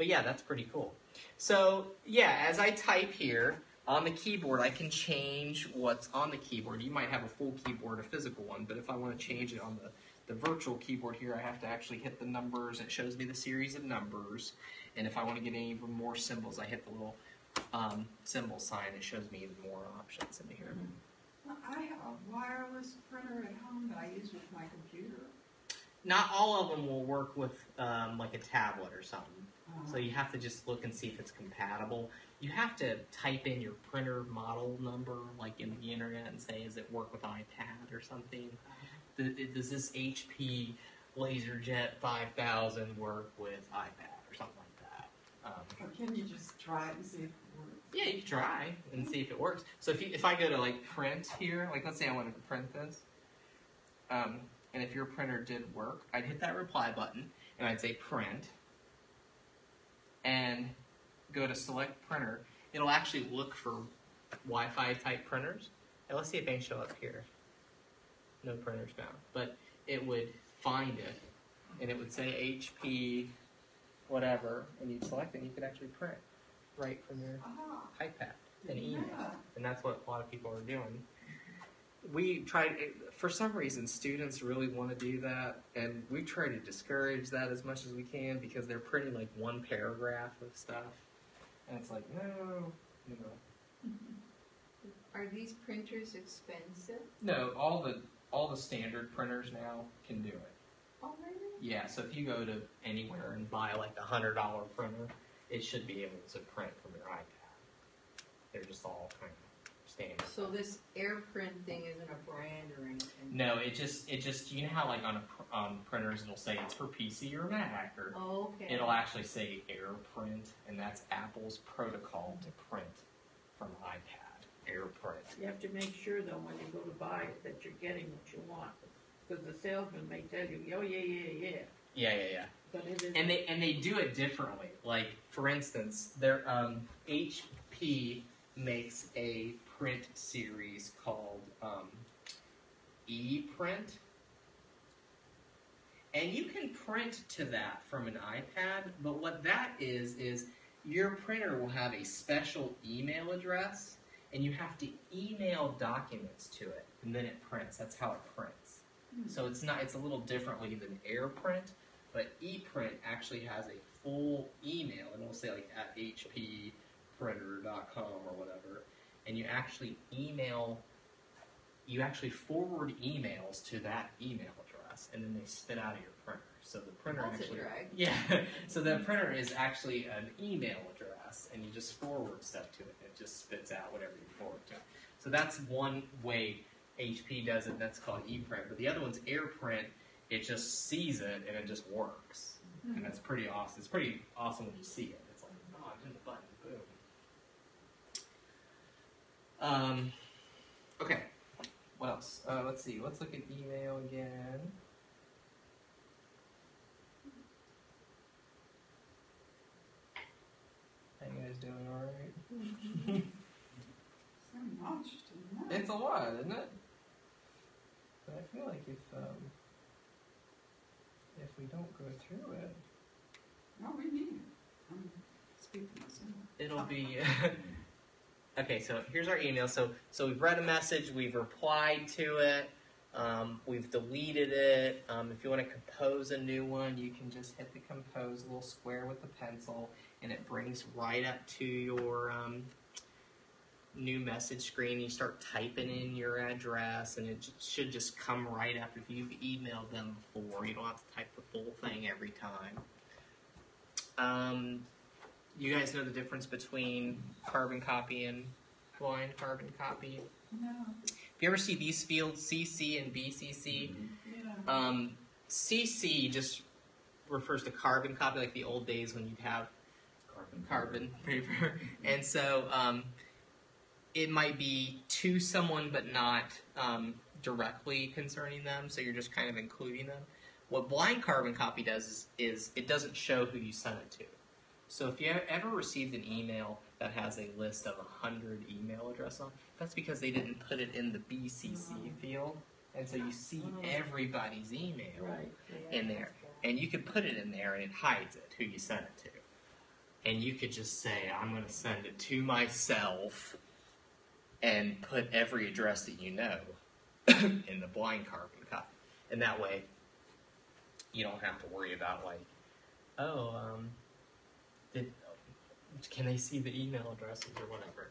yeah, that's pretty cool. So yeah, as I type here on the keyboard, I can change what's on the keyboard. You might have a full keyboard, a physical one, but if I want to change it on the virtual keyboard here, I have to actually hit the numbers. It shows me the series of numbers, and if I want to get any even more symbols, I hit the little symbol sign. It shows me even more options in here. I have a wireless printer at home that I use with my computer. Not all of them will work with like a tablet or something. So you have to just look and see if it's compatible. You have to type in your printer model number, like in the internet, and say, does it work with iPad or something? Does this HP LaserJet 5000 work with iPad or something like that? Or can you just try it and see if it works? Yeah, you can try and see if it works. So if I go to like print here, like let's say I wanted to print this, and if your printer did work, I'd hit that reply button and I'd say print, and go to select printer. It'll actually look for Wi-Fi type printers. And let's see if they show up here. No printers found, but it would find it, and it would say HP, whatever, and you'd select it, and you could actually print right from your iPad and email. Yeah. And that's what a lot of people are doing. We tried, for some reason, students really want to do that, and we try to discourage that as much as we can because they're printing like one paragraph of stuff, and it's like, no. Are these printers expensive? No, all the standard printers now can do it. Oh, really? Yeah, so if you go to anywhere and buy like $100 printer, it should be able to print from your iPad. They're just all kind of standard. So this AirPrint thing isn't a brand or anything? No, it just you know how like on printers it'll say it's for PC or Mac, or Oh, okay. it'll actually say AirPrint, and that's Apple's protocol to print from iPad. AirPrint. You have to make sure though when you go to buy it that you're getting what you want. because the salesman may tell you, oh, yeah. Yeah. But it is. And they do it differently. Like, for instance, their HP makes a print series called ePrint. And you can print to that from an iPad, but what that is your printer will have a special email address, and you have to email documents to it, and then it prints. That's how it prints. So it's a little differently than AirPrint, but ePrint actually has a full email, and it'll say like at hpprinter.com or whatever, and you actually forward emails to that email address, and then they spit out of your printer. So the printer That's actually, a drag. yeah. So the printer is actually an email address, and you just forward stuff to it, and it just spits out whatever you forward to. So that's one way HP does it. That's called ePrint. But the other one's AirPrint. It just sees it and it just works, and that's pretty awesome. It's pretty awesome when you see it. It's like, oh, I'm in the button, boom. Okay. What else? Let's see. Let's look at email again. How you guys doing? All right? So much to know. It's a lot, isn't it? But I feel like if we don't go through it, No, we need it. I'm speaking to myself. it'll be. Okay, so here's our email. So we've read a message, we've replied to it, we've deleted it. If you want to compose a new one, you can just hit the compose little square with the pencil, and it brings right up to your new message screen. You start typing in your address, and it should just come right up. If you've emailed them before, you don't have to type the full thing every time. You guys know the difference between carbon copy and blind carbon copy? No. If you ever see these fields, CC and BCC, Yeah. CC just refers to carbon copy, like the old days when you'd have carbon paper. And so it might be to someone but not directly concerning them, so you're just kind of including them. What blind carbon copy does is it doesn't show who you sent it to. So if you ever received an email that has a list of 100 email addresses on, that's because they didn't put it in the BCC field, and so you see everybody's email Right. in there. And you could put it in there, and it hides it, who you sent it to. And you could just say, I'm going to send it to myself, and put every address that you know in the blind carbon copy. And that way, you don't have to worry about, like, can they see the email addresses or whatever?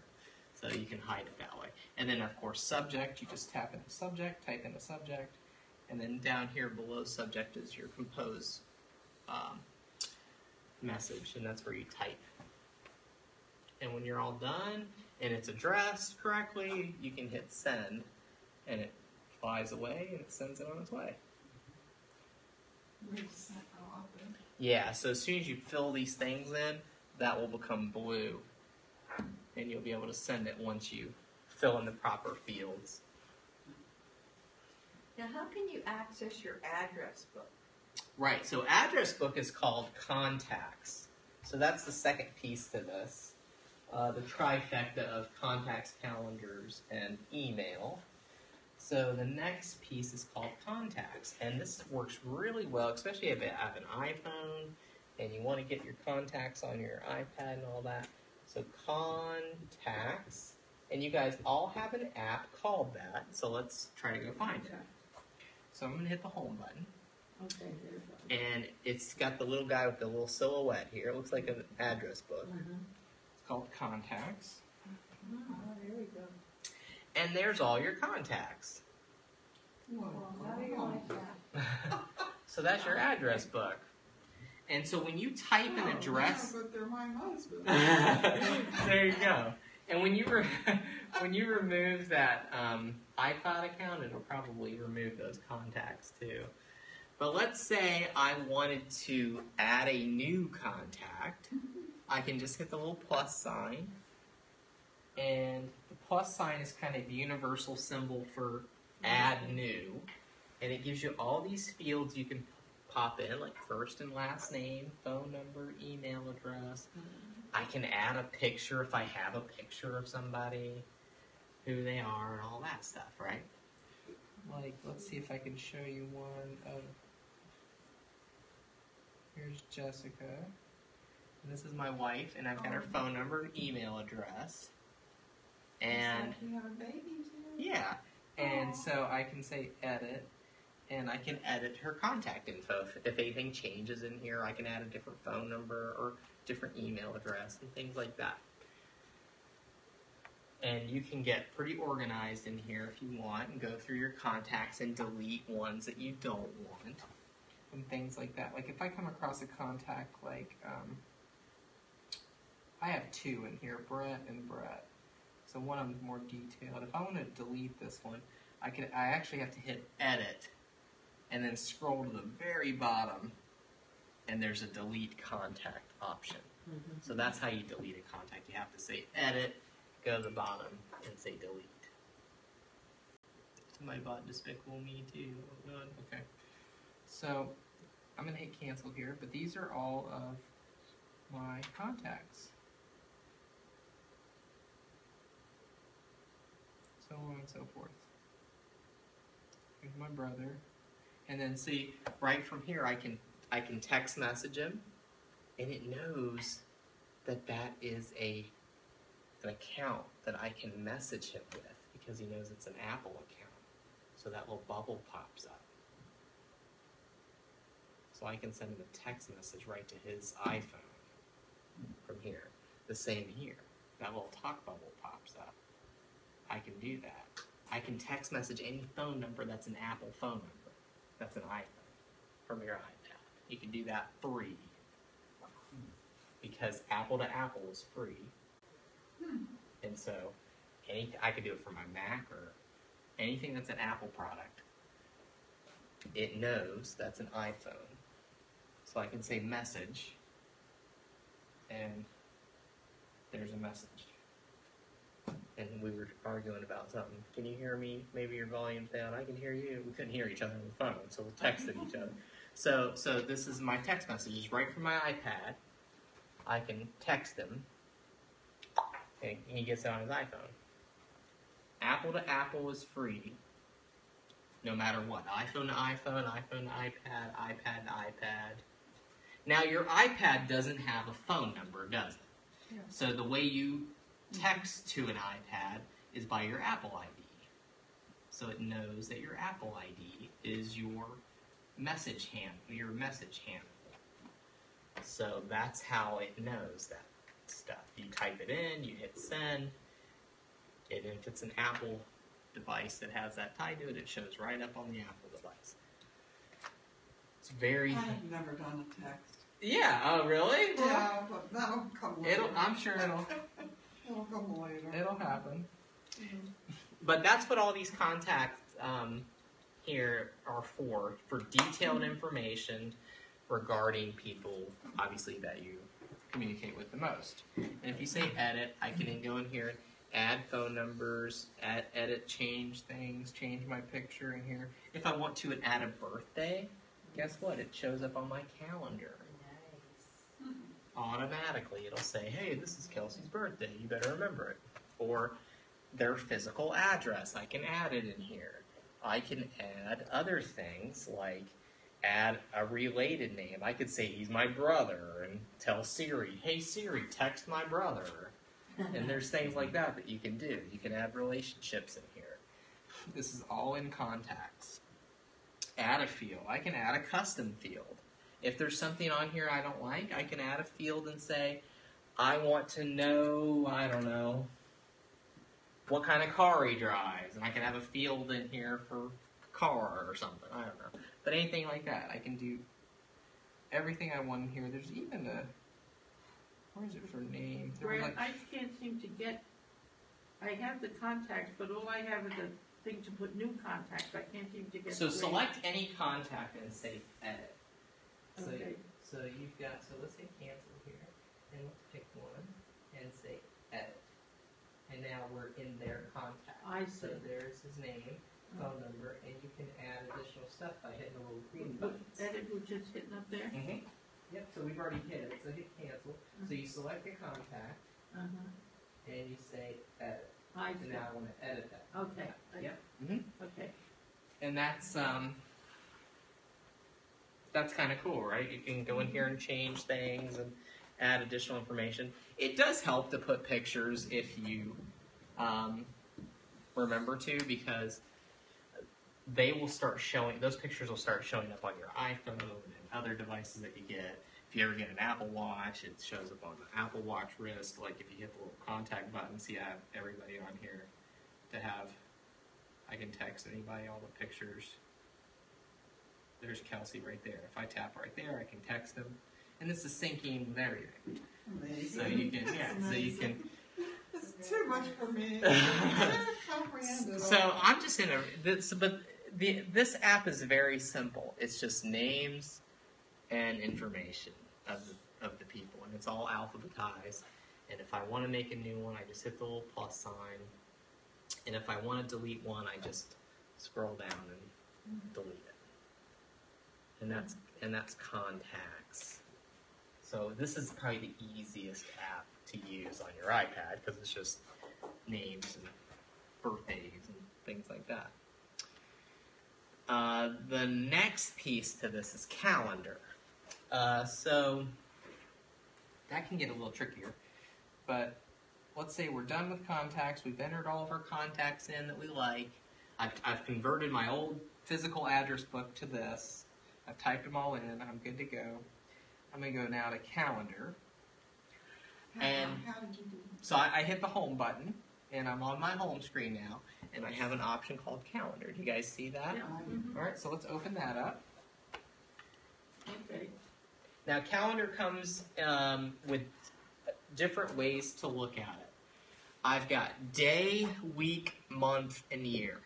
So you can hide it that way. And then, of course, subject, you just tap into subject, type into subject, and then down here below subject is your compose message, and that's where you type. And when you're all done, and it's addressed correctly, you can hit send, and it flies away, and it sends it on its way. Yeah, so as soon as you fill these things in, that will become blue, and you'll be able to send it once you fill in the proper fields. Now, how can you access your address book? Right, so address book is called contacts. So that's the second piece to this. The trifecta of contacts, calendars, and email. So the next piece is called contacts, and this works really well, especially if you have an iPhone and you want to get your contacts on your iPad and all that. So contacts, and you guys all have an app called that, so let's try to go find it. So I'm going to hit the home button, Okay, there's one. and it's got the little guy with the little silhouette here. It looks like an address book. It's called Contacts. Oh, there we go. And there's all your contacts. Well, how do you like that? So that's your address book. And so when you type an address... But they're my husband. There you go. And when you when you remove that iCloud account, it'll probably remove those contacts too. But let's say I wanted to add a new contact. I can just hit the little plus sign. And the plus sign is kind of the universal symbol for add new. And it gives you all these fields you can pop in, like first and last name, phone number, email address. I can add a picture if I have a picture of somebody, who they are, and all that stuff, right? Like, let's see if I can show you one of. Here's Jessica. And this is my wife, and I've got her phone number and email address. And It's like you have a baby too. yeah, and so I can say edit, and I can edit her contact info. If anything changes in here, I can add a different phone number or different email address and things like that. And you can get pretty organized in here if you want and go through your contacts and delete ones that you don't want and things like that. Like if I come across a contact like, I have two in here, Brett and Brett. So one of them's more detailed. If I want to delete this one, I actually have to hit edit and then scroll to the very bottom, and there's a delete contact option. So that's how you delete a contact. You have to say edit, go to the bottom, and say delete. Somebody bought Despicable Me too. Oh god. Okay. So I'm gonna hit cancel here, but these are all of my contacts. So on and so forth. Here's my brother. And then see, right from here I can text message him, and it knows that that is an account that I can message him with because he knows it's an Apple account. So that little bubble pops up. So I can send him a text message right to his iPhone from here. The same here. That little talk bubble pops up. I can do that. I can text message any phone number that's an Apple phone number. That's an iPhone from your iPad. You can do that free. Because Apple to Apple is free. And so I could do it for my Mac or anything that's an Apple product. It knows that's an iPhone. So I can say message, and there's a message. And we were arguing about something. Can you hear me? Maybe your volume's down. I can hear you. We couldn't hear each other on the phone, so we texted each other. So this is my text messages right from my iPad. I can text him, and he gets it on his iPhone. Apple to Apple is free, no matter what. iPhone to iPhone, iPhone to iPad, iPad to iPad. Now, your iPad doesn't have a phone number, does it? Yeah. So the way you text to an iPad is by your Apple ID. So it knows that your Apple ID is your message handle. So that's how it knows that stuff. You type it in, you hit send, and if it's an Apple device that has that tied to it, it shows right up on the Apple device. It's very... I've never done a text. Yeah, oh really? Yeah, but that'll come later. I'm sure it'll come later. it'll happen. But that's what all these contacts here are for detailed information regarding people, obviously, that you communicate with the most. And if you say edit, I can then go in here and add phone numbers, edit, change things, change my picture in here. If I want to add a birthday, guess what? It shows up on my calendar. Automatically. It'll say, hey, this is Kelsey's birthday. You better remember it. Or their physical address. I can add it in here. I can add other things like add a related name. I could say he's my brother and tell Siri, hey Siri, text my brother. And there's things like that you can do. You can add relationships in here. This is all in contacts. Add a field. I can add a custom field. If there's something on here I don't like, I can add a field and say, I want to know, I don't know, what kind of car he drives. And I can have a field in here for car or something. I don't know. But anything like that. I can do everything I want in here. There's even a, where is it for name? Brad, I can't seem to get, I have the contacts, but all I have is a thing to put new contacts. I can't seem to get. So the way- select any contact and say edit. So, Okay. so you've got, so let's say cancel here, and let's pick one, and say edit. And now we're in their contact. I So see. there's his name, phone number, and you can add additional stuff by hitting the little green But buttons. edit was just hitting up there? Mm-hmm. Yep, so we've already hit it, so hit cancel. So you select a contact, Uh-huh. and you say edit. I And see. now I want to edit that. Okay. Yep. Mm-hmm. Okay. And that's kind of cool, right? You can go in here and change things and add additional information. It does help to put pictures if you remember to, because they will start showing, those pictures will start showing up on your iPhone and other devices that you get. If you ever get an Apple Watch, it shows up on the Apple Watch wrist. Like if you hit the little contact button, see I have everybody on here to have, I can text anybody all the pictures. There's Kelsey right there. If I tap right there, I can text them. And this is syncing with everything. Amazing. So you can, yeah, so you can. It's too much for me. I can't comprehend it So all. I'm just in this app is very simple. It's just names and information of the people, and it's all alphabetized. And if I want to make a new one, I just hit the little plus sign. And if I want to delete one, I just scroll down and delete it. And that's contacts. So this is probably the easiest app to use on your iPad because it's just names and birthdays and things like that. The next piece to this is calendar. So that can get a little trickier, but let's say we're done with contacts. We've entered all of our contacts in that we like. I've converted my old physical address book to this. I've typed them all in. I'm good to go. I'm going to go now to calendar. And How did you do so I hit the home button, and I'm on my home screen now, and I have an option called calendar. Do you guys see that? Yeah. Mhm. All right, so let's open that up. Okay. Now, calendar comes with different ways to look at it. I've got day, week, month, and year.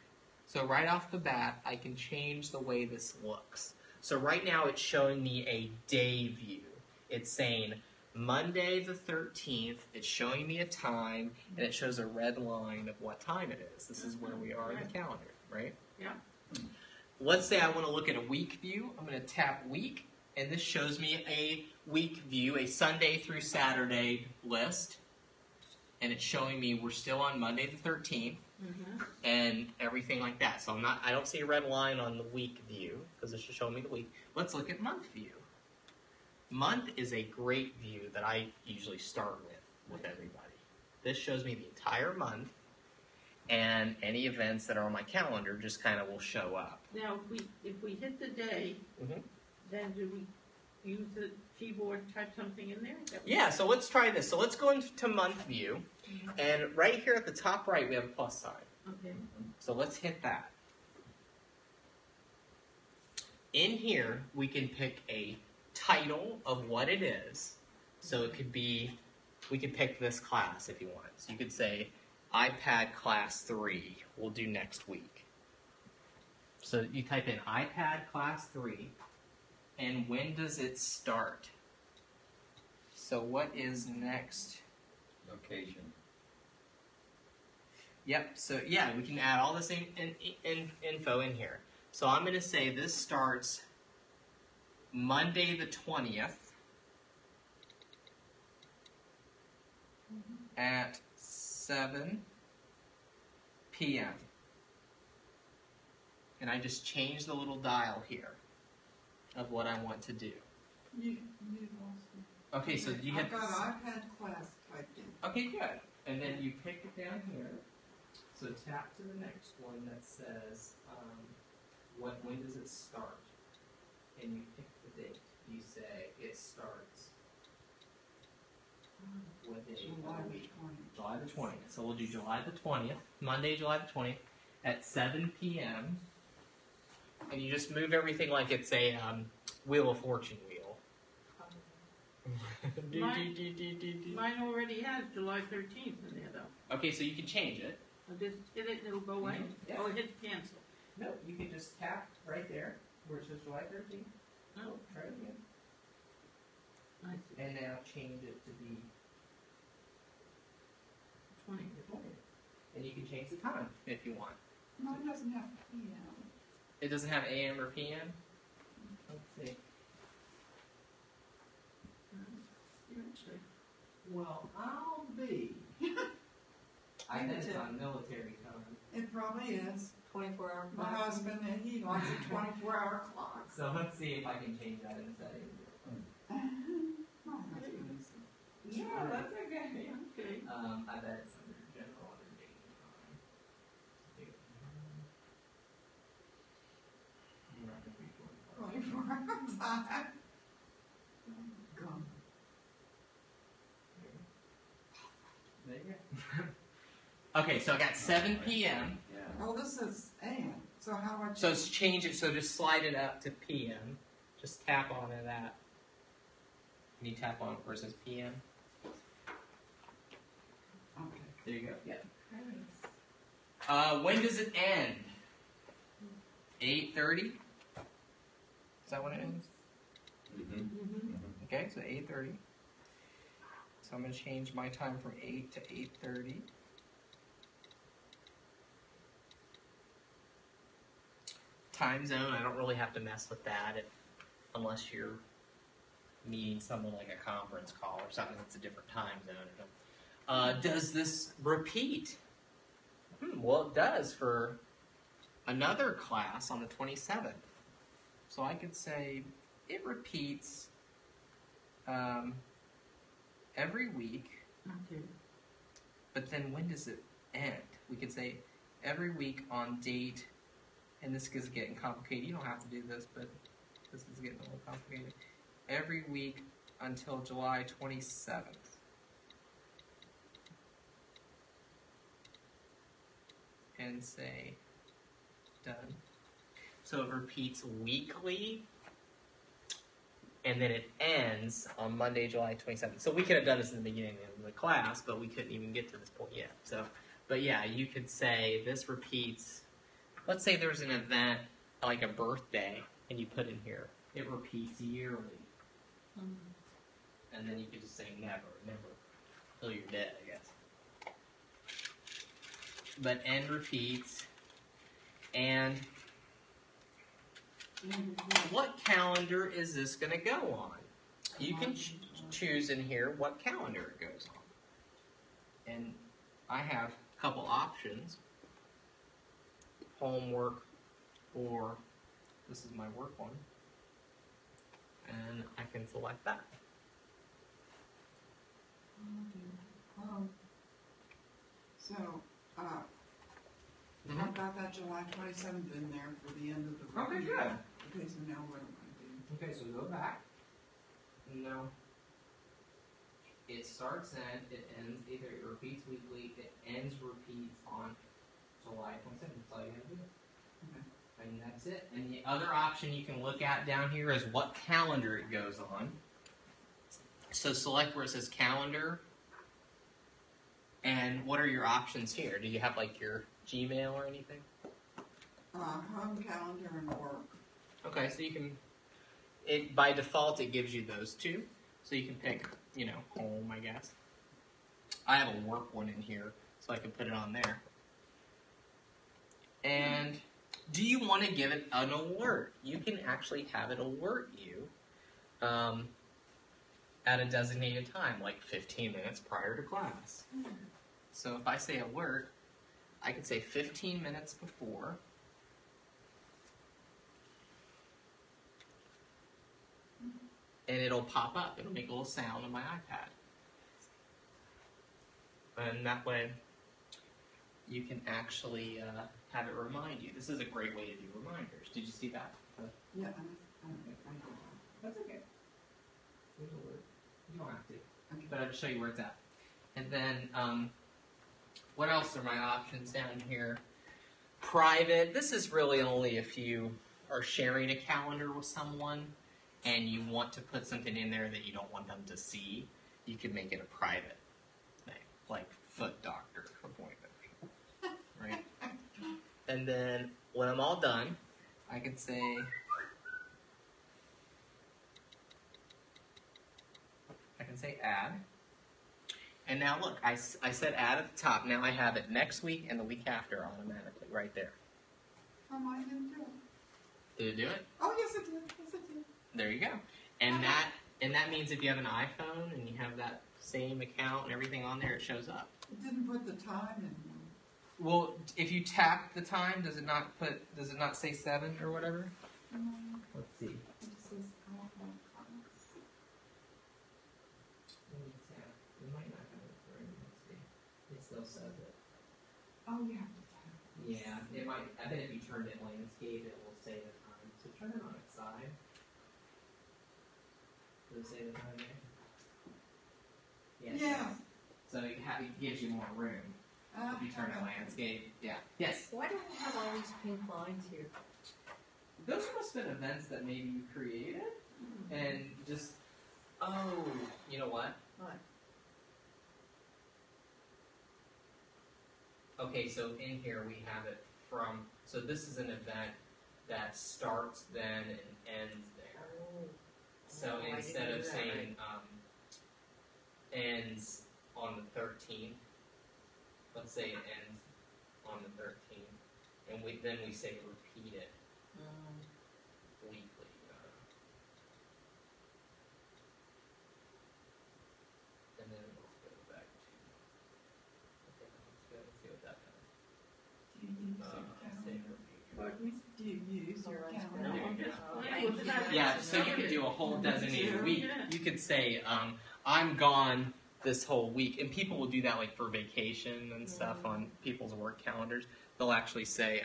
So right off the bat, I can change the way this looks. So right now, it's showing me a day view. It's saying Monday the 13th. It's showing me a time, and it shows a red line of what time it is. This is where we are in the calendar, right? Yeah. Let's say I want to look at a week view. I'm going to tap week, and this shows me a week view, a Sunday through Saturday list. And it's showing me we're still on Monday the 13th Mm-hmm. and everything like that. So I don't see a red line on the week view because it's just showing me the week. Let's look at month view. Month is a great view that I usually start with everybody. This shows me the entire month, and any events that are on my calendar just kind of will show up. Now, if we hit the day, Mhm. then do we use the keyboard, type something in there? Yeah, so let's try this. So let's go into month view, and right here at the top right we have a plus sign. Okay. So let's hit that. In here, we can pick a title of what it is. So it could be, we could pick this class if you want. So you could say, iPad Class 3, we'll do next week. So you type in iPad Class 3, and when does it start? So what is next? Location. Yep, so yeah, we can add all this info in here. So I'm going to say this starts Monday the 20th at 7 p.m. And I just change the little dial here of what I want to do. You lost me. Okay, so you I've hit... got iPad class typed in. Okay, good. And then you pick it down here. So tap to the next one that says, when does it start? And you pick the date. You say it starts. What day? July of the the week? 20th. July the 20th. So we'll do July the 20th, Monday, July the 20th, at 7 p.m. And you just move everything like it's a Wheel of Fortune wheel. Mine already has July 13th in there, though. Okay, so you can change it. I'll just hit it and it'll go away. Yeah. Oh, hit cancel. No, you can just tap right there where it says July 13th. Oh, Try it again. I see. And now change it to be 20. the 20th. And you can change the time if you want. Mine doesn't have PM. It doesn't have AM or PM? Let's see. Eventually. Well, I'll be. I bet it's on military time. It probably is. 24-hour My clock. husband, he likes a 24-hour clock. So let's see if I can change that in settings. Oh, that's easy. Yeah, that's okay. Okay. I bet it's under general under date and time. You're not gonna be 24. 24 hour time. Gone. There you go. Okay, so I got 7 p.m. Well, this is AM, so how much? So let's change it. So just slide it up to p.m. Just tap on it at. Can you tap on it where it says p.m.? Okay. There you go. Yeah. When does it end? 8:30. Is that when it ends? Okay, so 8:30. So I'm going to change my time from 8 to 8:30. Time zone, I don't really have to mess with that unless you're meeting someone like a conference call or something that's a different time zone. Or something. Does this repeat? Well, it does for another class on the 27th. So I could say it repeats every week, Okay. but then when does it end? We could say every week on date, and this is getting complicated. You don't have to do this, but this is getting a little complicated. Every week until July 27th. And say done. So it repeats weekly, and then it ends on Monday, July 27th. So we could have done this in the beginning of the class, but we couldn't even get to this point yet. So, but yeah, you could say this repeats. Let's say there's an event like a birthday, and you put in here it repeats yearly, and then you could just say never till you're dead, I guess. But end repeats, and what calendar is this going to go on? You can choose in here what calendar it goes on. And I have a couple options. Homework, or this is my work one. And I can select that. So, I've got that July 27th in there for the end of the Okay, year. good. Okay, so now what do I do? Okay, so go back. No. It starts and it ends, either it repeats weekly, it ends repeats on July 27th. That's all you have to do. Okay. And that's it. And the other option you can look at down here is what calendar it goes on. So select where it says calendar. And what are your options here? Do you have like your Gmail or anything? Home calendar and work. Okay, so you can, by default it gives you those two. So you can pick, home, I guess. I have a work one in here, so I can put it on there. And do you want to give it an alert? You can actually have it alert you at a designated time, like 15 minutes prior to class. So if I say alert, I can say 15 minutes before. And it'll pop up. It'll make a little sound on my iPad. And that way, you can actually have it remind you. This is a great way to do reminders. Did you see that? Yeah, I did that. That's okay. There's a word. You don't have to. Okay. But I'll just show you where it's at. And then, what else are my options down here? Private. This is really only if you are sharing a calendar with someone and you want to put something in there that you don't want them to see. You can make it a private thing, like foot doctor appointment, right? And then when I'm all done, I can say add. And now look, I said add at the top. Now I have it next week and the week after automatically right there. Mine didn't do it. Did it do it? Oh, yes, it did. Yes, it did. There you go. And that means if you have an iPhone and you have that same account and everything on there, it shows up. It didn't put the time in. Well, if you tap the time, does it not say 7 or whatever? Let's see. It just says, I don't know. It might not have it through. Let's see. It still says it. Oh, you have to tap. Yeah, it might. I bet if you turned it landscape, it will say the time. So turn it on its side. Does it say the time there? Yeah. it Yeah. does. So it gives you more room if you turn it landscape. Yeah. Yes. Why do we have all these pink lines here? Those must have been events that maybe you created and just. Oh, you know what? What? Okay, so in here we have it from. So this is an event that starts then and ends there. Oh. So Oh, I instead didn't of do that saying ends on the 13th, let's say it ends on the 13th, and then we say repeat it weekly. And then let's go back to. Okay, let's see what that does. Do you use Save your repeat. calendar? Do you use your Your calendar? Yeah, so you could do a whole designated week. You could say, I'm gone this whole week. And people will do that like for vacation and stuff on people's work calendars. They'll actually say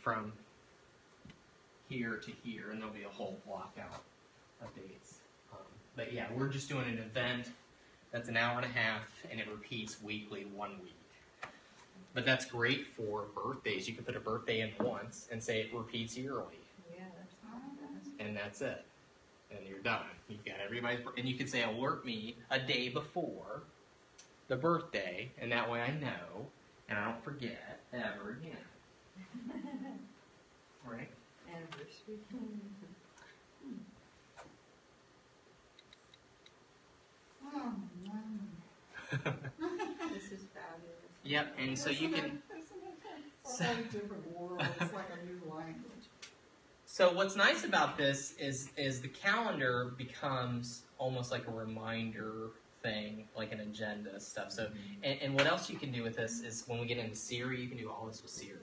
from here to here, and there'll be a whole block out of dates. But yeah, we're just doing an event that's an hour and a half, and it repeats weekly 1 week. But that's great for birthdays. You can put a birthday in once and say it repeats yearly, Yeah, that's fantastic. and that's it. And you're done. You've got everybody's, and you can say alert me a day before the birthday, and that way I know, and I don't forget ever again. Right? Anniversary. Oh, no. This is fabulous. Yep, and so you can. It's a whole different world. It's like a new language. So what's nice about this is the calendar becomes almost like a reminder thing, like an agenda stuff. So and what else you can do with this is when we get into Siri, you can do all this with Siri.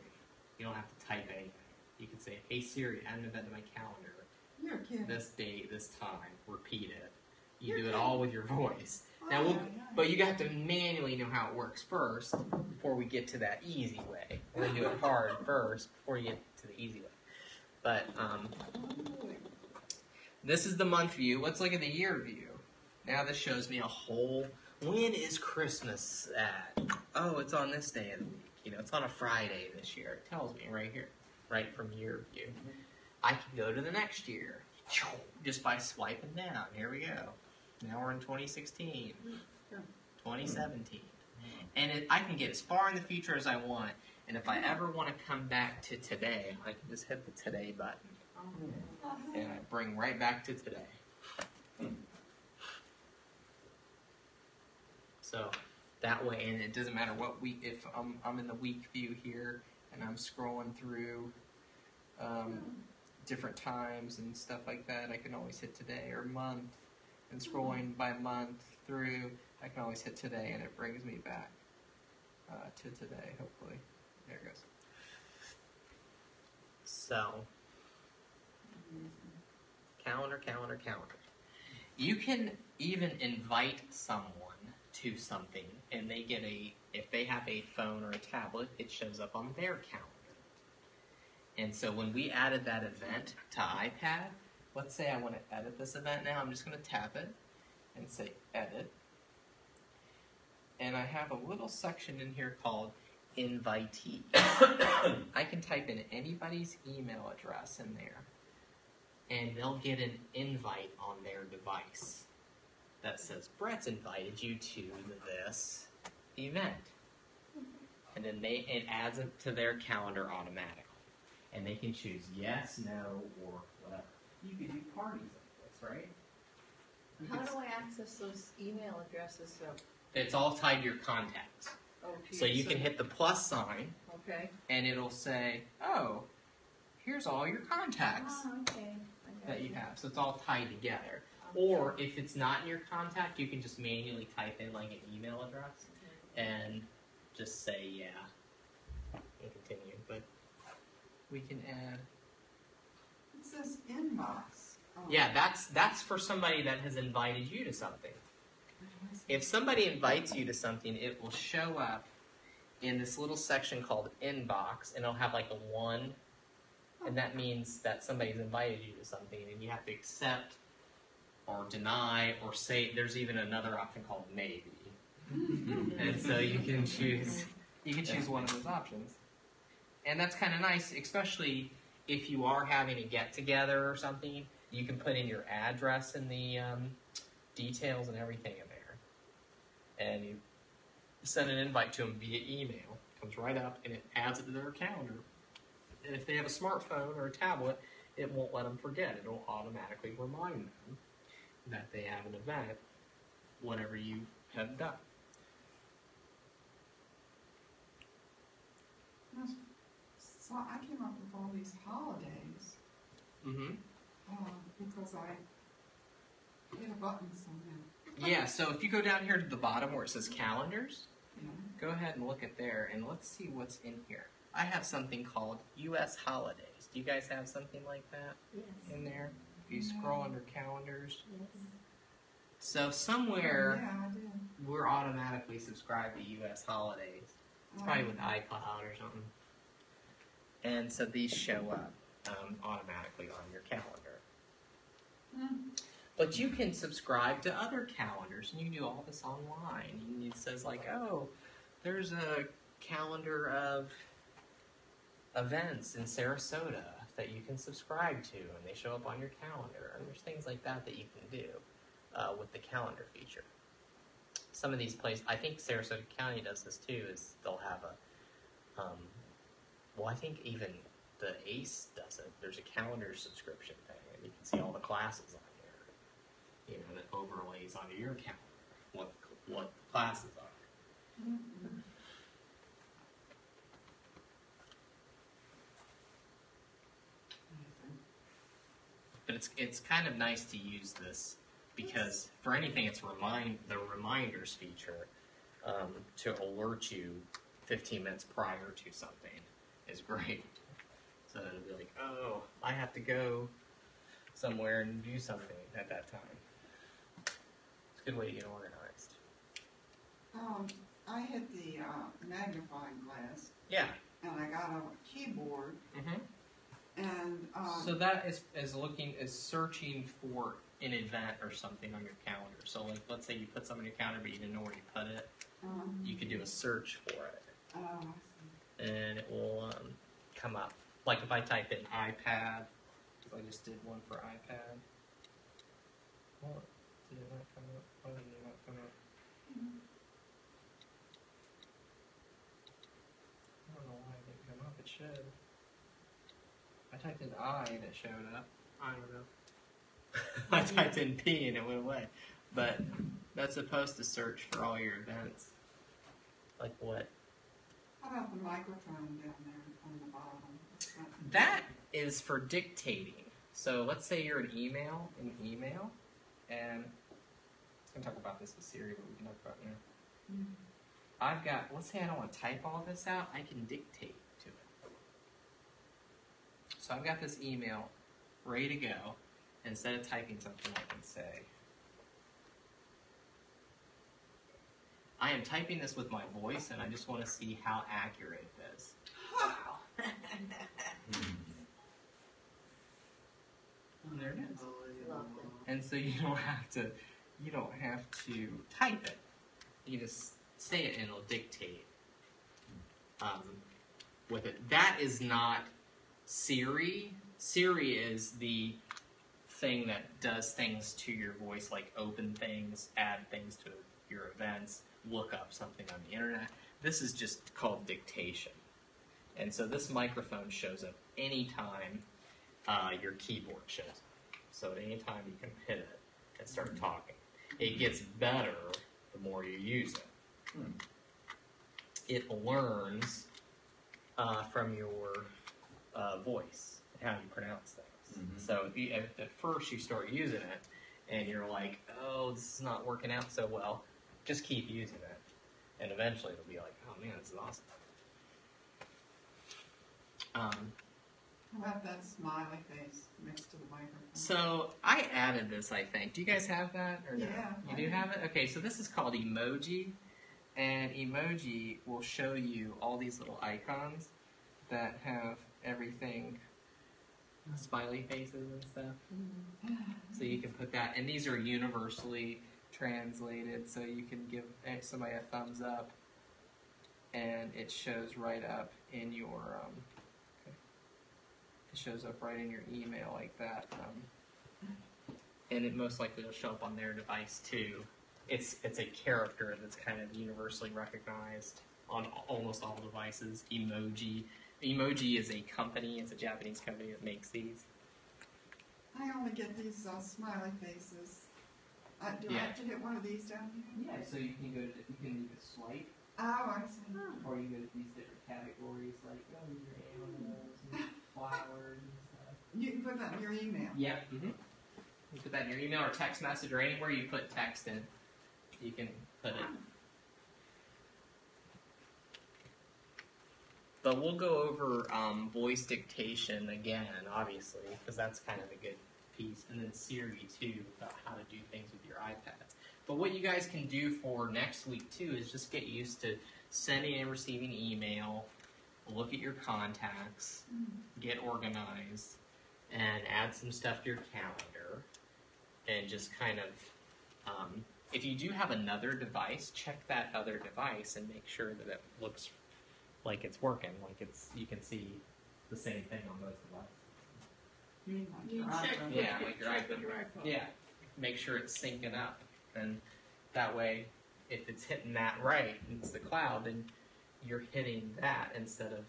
You don't have to type anything. You can say, "Hey Siri, add an event to my calendar. You're kidding. This date, this time. Repeat it." You do it all with your voice. Now, but you have to manually know how it works first before we get to that easy way. We're gonna do it hard first before you get to the easy way. But this is the month view. Let's look at the year view. Now this shows me a whole. When is Christmas at? Oh, it's on this day of the week. You know, it's on a Friday this year. It tells me right here, right from year view. I can go to the next year just by swiping down. Here we go. Now we're in 2016, 2017. And I can get as far in the future as I want. And if I ever want to come back to today, I can just hit the today button. And I bring right back to today. So that way, and it doesn't matter what week, if I'm in the week view here and I'm scrolling through different times and stuff like that, I can always hit today or month. And scrolling by month through, I can always hit today and it brings me back to today, hopefully. There it goes. So, calendar. You can even invite someone to something and they get if they have a phone or a tablet, it shows up on their calendar. And so when we added that event to iPad, let's say I want to edit this event now. I'm just going to tap it and say edit. And I have a little section in here called invitee. I can type in anybody's email address in there, and they'll get an invite on their device that says, Brett's invited you to this event. And then it adds it to their calendar automatically. And they can choose yes, no, or whatever. You could do parties like this, right? How do I access those email addresses? It's all tied to your contacts. Oh, So you geez. can hit the plus sign, Okay. and it'll say, "Oh, here's all your contacts Oh, okay. I got that you have." So it's all tied together. Or if it's not in your contact, you can just manually type in like an email address and just say yeah and continue. But we can add. It says inbox. Oh. Yeah, that's for somebody that has invited you to something. If somebody invites you to something, it will show up in this little section called inbox, and it'll have like a 1, and that means that somebody's invited you to something, and you have to accept or deny or say. There's even another option called maybe, and so you can choose one of those options, and that's kind of nice, especially if you are having a get together or something. You can put in your address in the details and everything in there, and you send an invite to them via email. It comes right up and it adds it to their calendar. And if they have a smartphone or a tablet, it won't let them forget. It'll automatically remind them that they have an event whenever you have done. So I came up with all these holidays Mm-hmm. because I hit a button somehow. Yeah, so if you go down here to the bottom where it says calendars, Yeah. go ahead and look at there, and let's see what's in here. I have something called U.S. holidays. Do you guys have something like that Yes. in there? If you scroll under calendars. Yes. So somewhere Yeah, I did. we're automatically subscribed to U.S. holidays. It's probably with iCloud or something. And so these show up automatically on your calendar. But you can subscribe to other calendars, and you can do all this online. And it says like, oh, there's a calendar of events in Sarasota that you can subscribe to, and they show up on your calendar. And there's things like that that you can do with the calendar feature. Some of these places, I think Sarasota County does this too, is they'll have a, well, I think even the ACE does it. There's a calendar subscription thing, and you can see all the classes on here, that overlays onto your calendar what the classes are. But it's kind of nice to use this because for anything, it's the reminders feature to alert you 15 minutes prior to something is great. So it'll be like, oh, I have to go somewhere and do something at that time. It's a good way to get organized. I hit the magnifying glass Yeah. and I got a keyboard Mm-hmm. and So that is searching for an event or something on your calendar. So like, let's say you put something on your calendar but you didn't know where you put it. You could do a search for it, I see. and it will come up. Like if I type in iPad, because I just did one for iPad. What? Did it not come up? Why did it not come up? I don't know why it didn't come up. It should. I typed in I and it showed up. I don't know. I typed in P and it went away. But that's supposed to search for all your events. Like what? How about the microphone down there on the bottom? That is for dictating. So let's say you're an email, and I was going to talk about this with Siri, but we can talk about it now. I've got, let's say I don't want to type all this out, I can dictate to it. So I've got this email ready to go. Instead of typing something, I can say, I am typing this with my voice, and I just want to see how accurate it is. Wow. And there it is. Love And so you don't have to type it. You just say it and it'll dictate with it. That is not Siri. Siri is the thing that does things to your voice, like open things, add things to your events, look up something on the internet. This is just called dictation. And so this microphone shows up anytime your keyboard shows up. So at any time you can hit it and start talking. It gets better the more you use it. it learns from your voice, how you pronounce things. Mhm. So if you, at first you start using it, and you're like, oh, this is not working out so well, just keep using it, and eventually it'll be like, oh man, this is awesome. How about that smiley face next to the microphone? So I added this, I think. Do you guys have that? Or no? Yeah. You do have it? Okay, so this is called Emoji. And Emoji will show you all these little icons that have everything, smiley faces and stuff. So you can put that, and these are universally translated, so you can give somebody a thumbs up, and it shows right up in your, it shows up right in your email like that. And it most likely will show up on their device too. It's a character that's kind of universally recognized on almost all devices. Emoji. Emoji is a company. It's a Japanese company that makes these. I only get these smiley faces. Do I Yeah. have to hit one of these down here? Yeah. So you can go to swipe, Oh, I see. or you go to these different categories like your animals, and flowers, and stuff. You can put that in your email. Yeah. Mm-hmm. You put that in your email or text message or anywhere you put text in. You can put it. But we'll go over voice dictation again, obviously, because that's kind of a good piece. And then Siri, too, about how to do things with your iPads. But what you guys can do for next week, too, is just get used to sending and receiving email, look at your contacts, get organized, and add some stuff to your calendar, and just kind of, if you do have another device, check that other device and make sure that it looks like it's working, like you can see the same thing on both devices. You mean like You your check, iPhone. Yeah, like your check iPhone. with your iPhone. Yeah, make sure it's syncing up, and that way, if it's hitting that right, it's the cloud, then you're hitting that instead of,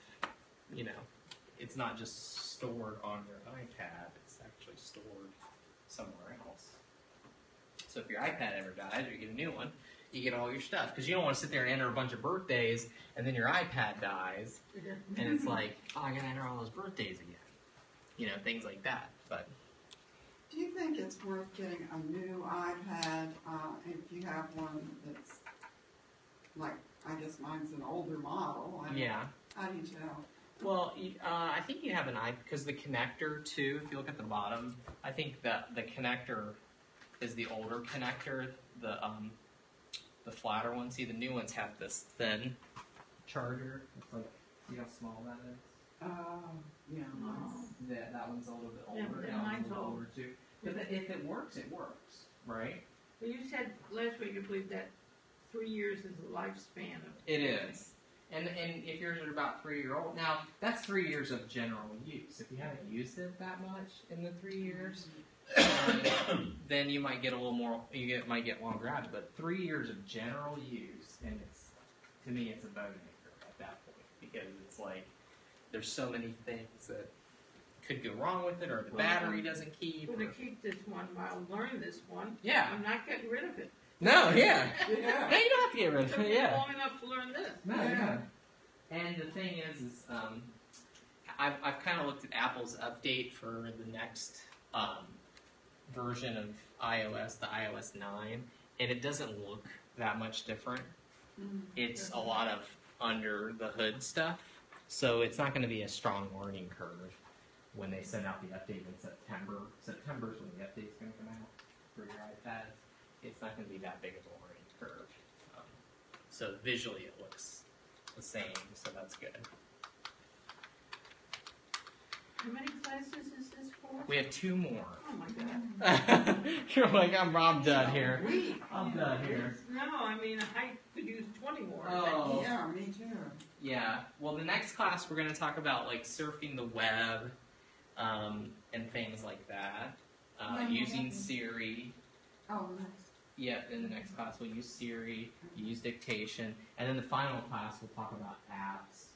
it's not just stored on your iPad, it's actually stored somewhere else. So if your iPad ever dies or you get a new one, you get all your stuff, because you don't want to sit there and enter a bunch of birthdays, and then your iPad dies, and it's like, oh, I gotta enter all those birthdays again. Things like that, but. Do you think it's worth getting a new iPad if you have one that's like, I guess mine's an older model? Yeah. How do you tell? Well, I think you have an eye, because the connector too, if you look at the bottom, I think that the connector is the older connector, the flatter one. See, the new ones have this thin charger. It's like, see how small that is? Yeah, mine's. That one's a little bit Yeah, older. but That one's mine's a little old. older too. But if it works, right? But you said last week, you believe that 3 years is the lifespan of. It is. And if yours are about 3 years old, now that's 3 years of general use. If you haven't used it that much in the 3 years, then you might get a little more. Might get longer out of it. But 3 years of general use, and to me, it's a bone maker at that point, because it's like there's so many things that could go wrong with it, or the battery doesn't keep. I'm Or, going to keep this one, I'll learn this one. yeah. I'm not getting rid of it. No. Yeah. Yeah. No, you don't have to get rid It of took it. me Yeah. long enough to learn this. No, Yeah. yeah. And the thing is I've kind of looked at Apple's update for the next version of iOS, the iOS 9, and it doesn't look that much different. It's a lot of under the hood stuff, so it's not going to be a strong learning curve when they send out the update in September. September's when the update's going to come out for your iPads. It's not going to be that big of a learning curve. So visually it looks the same, so that's good. How many classes is this for? We have 2 more. Oh my God. You're like, I'm done here. Week. I'm done here. No, I mean, I could use 20 more. Oh. Yeah, me too. Yeah. Well, the next class we're going to talk about like surfing the web, and things like that. Using Siri. Oh, nice. Yeah, in the next class we'll use Siri, use dictation, and then the final class we'll talk about apps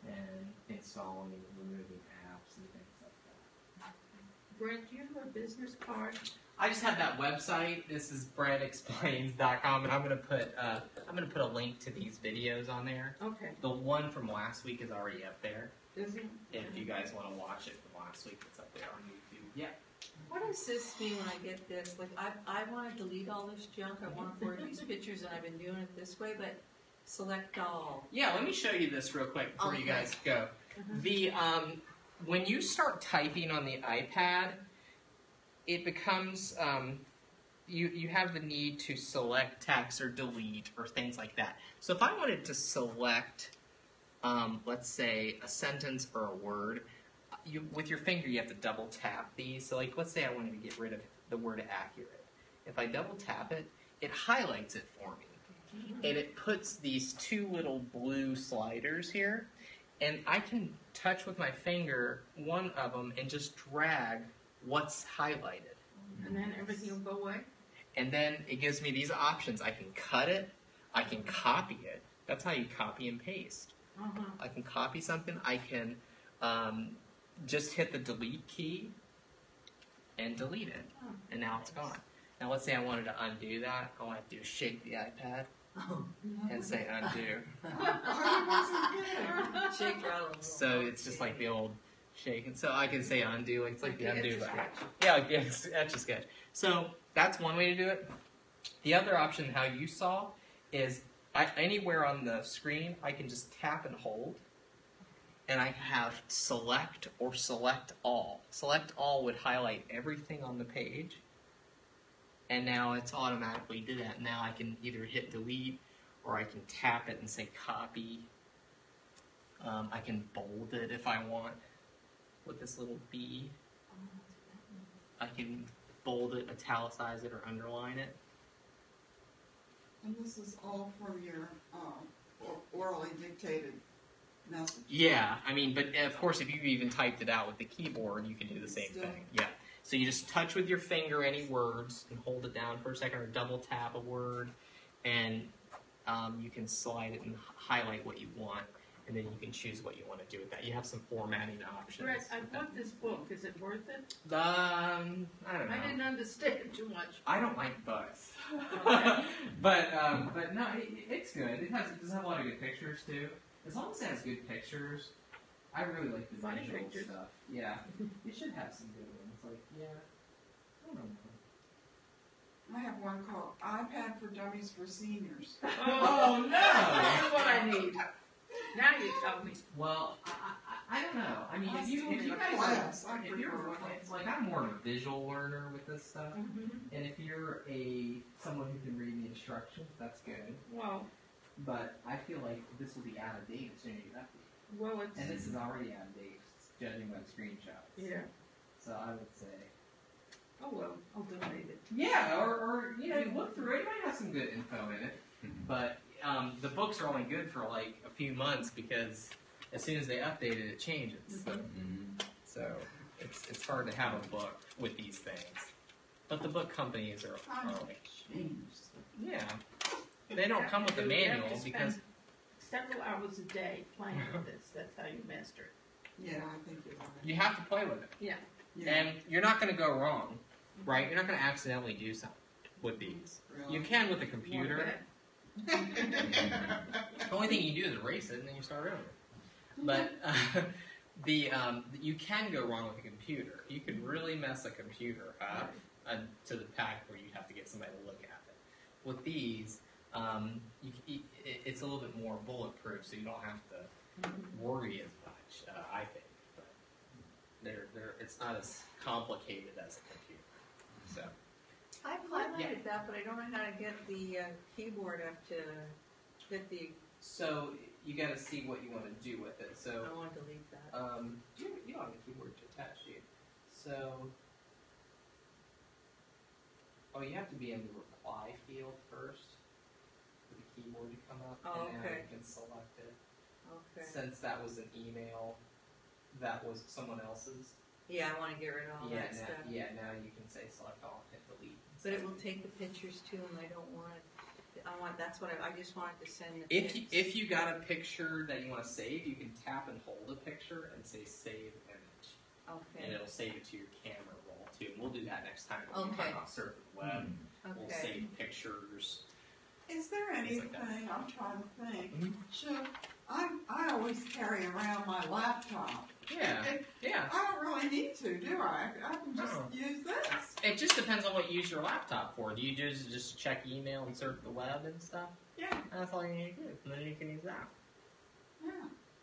and installing and removing apps and things like that. Brent, do you have a business card? I just have that website. This is BrentExplains.com, and I'm gonna put a link to these videos on there. Okay. The one from last week is already up there. Is it? If you guys want to watch it from last week, it's up there on YouTube. Yeah. What does this mean when I get this? Like, I want to delete all this junk. I want to forward these pictures, and I've been doing it this way, but select all. Yeah, let me show you this real quick before you Okay. guys go. The when you start typing on the iPad, it becomes you have the need to select text or delete or things like that. So if I wanted to select, let's say, a sentence or a word, with your finger you have to double tap these. So like, let's say I wanted to get rid of the word accurate. If I double tap it, it highlights it for me. And it puts these two little blue sliders here. And I can touch with my finger one of them and just drag what's highlighted. And then everything will go away? And then it gives me these options. I can cut it. I can copy it. That's how you copy and paste. Uh-huh. I can copy something. I can just hit the delete key and delete it. And now it's gone. Now let's say I wanted to undo that. All I have to do is shake the iPad and say undo. Shake, rattle, roll. So it's just like the old shake. And so I can say undo. It's like the Like the undo Etch a button. Sketch. Yeah, like the Etch a Sketch. So that's one way to do it. The other option, how you saw, is anywhere on the screen, I can just tap and hold. And I have select or select all. Select all would highlight everything on the page. And now it's automatically did that. Now I can either hit delete or I can tap it and say copy. I can bold it if I want with this little B. I can bold it, italicize it, or underline it. And this is all from your orally dictated message. Yeah, I mean, but of course, if you even typed it out with the keyboard, you can do the same Still. thing. Yeah. So you just touch with your finger any words and hold it down for a second, or double tap a word, and you can slide it and highlight what you want, and then you can choose what you want to do with that. You have some formatting options. Brett, I bought this book. Is it worth it? I don't know. I didn't understand too much. I don't like books, Okay. but no, it's good. It does have a lot of good pictures too. As long as it has good pictures, I really like the Funny visual pictures. stuff. Yeah, it should have some good ones. Like, yeah, I don't know. I have one called iPad for Dummies for Seniors. Oh, no! That's what I need. Now you tell me. Well, I don't know. I mean, I if you still need a guys class. are, I if you're prefer a it's like I'm more of a visual learner with this stuff, Mm-hmm. and if you're someone who can read the instructions, that's good. Well, But I feel like this will be out of date as soon as you update. well, it's And this is already out of date, judging by the screenshots. yeah. So I would say, Oh well, I'll donate it. yeah, or you know, you look through it. It might have some good info in it. But the books are only good for like a few months because as soon as they update it, it changes. So it's hard to have a book with these things. But the book companies are Times like, have changed. yeah, they don't come with a You have to manual spend because several hours a day playing with this. That's how you master it. Yeah, I think you're right. you have to play with it. Yeah. And you're not going to go wrong, right? You're not going to accidentally do something with these. You Really. can with a computer. The only thing you do is erase it and then you start over. But you can go wrong with a computer. You could really mess a computer up to the fact where you have to get somebody to look at it. With these, it's a little bit more bulletproof, so you don't have to worry as much. I think, but it's not as complicated as a computer. So. I've highlighted that, but I don't know how to get the keyboard up to hit the. So you got to see what you want to do with it. So I want to delete that. you don't have a keyboard to attach to you. So you have to be in the reply field first for the keyboard to come up, Oh, and now okay. you can select it. Okay. Since that was an email that was someone else's. Yeah, I want to get rid of all that stuff. Now you can say select all and hit delete. But it will take the pictures too, and I don't want it. That's what I just wanted to send the If pics. if you got a picture that you want to save, you can tap and hold a picture and say save image, and Okay. it'll save it to your camera roll. to. And we'll do that next time when we Okay. talk about surfing the web. We'll Okay. save pictures. Is there Things like anything, I'm trying to think, Mhm. should, I always carry around my laptop. Yeah, yeah. I don't really need to, do I? I can just No. use this. It just depends on what you use your laptop for. Do you just check email and surf the web and stuff? Yeah, That's all you need to do. And then you can use that. yeah.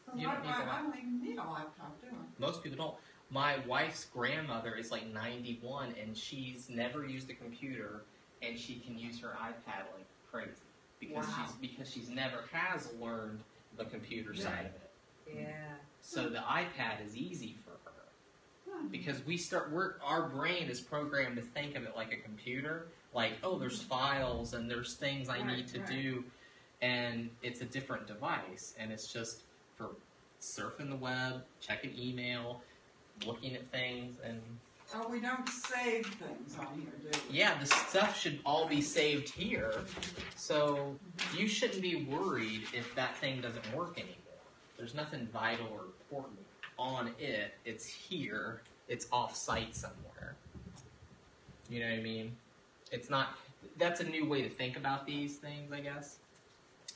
So You don't need I to- don't even need a laptop, do I? Most people don't. My wife's grandmother is like 91, and she's never used a computer, and she can use her iPad like crazy because Wow. she's never has learned the computer side of it. Yeah. So the iPad is easy for her Hmm. because our brain is programmed to think of it like a computer. Like, oh, there's files and there's things I need to Right. do, and it's a different device, and it's just for surfing the web, checking email, looking at things, and Oh, we don't save things on here, do we? yeah, the stuff should all be saved here. So you shouldn't be worried if that thing doesn't work anymore. There's nothing vital or important on it. It's here. It's off-site somewhere. You know what I mean? It's not. That's a new way to think about these things, I guess.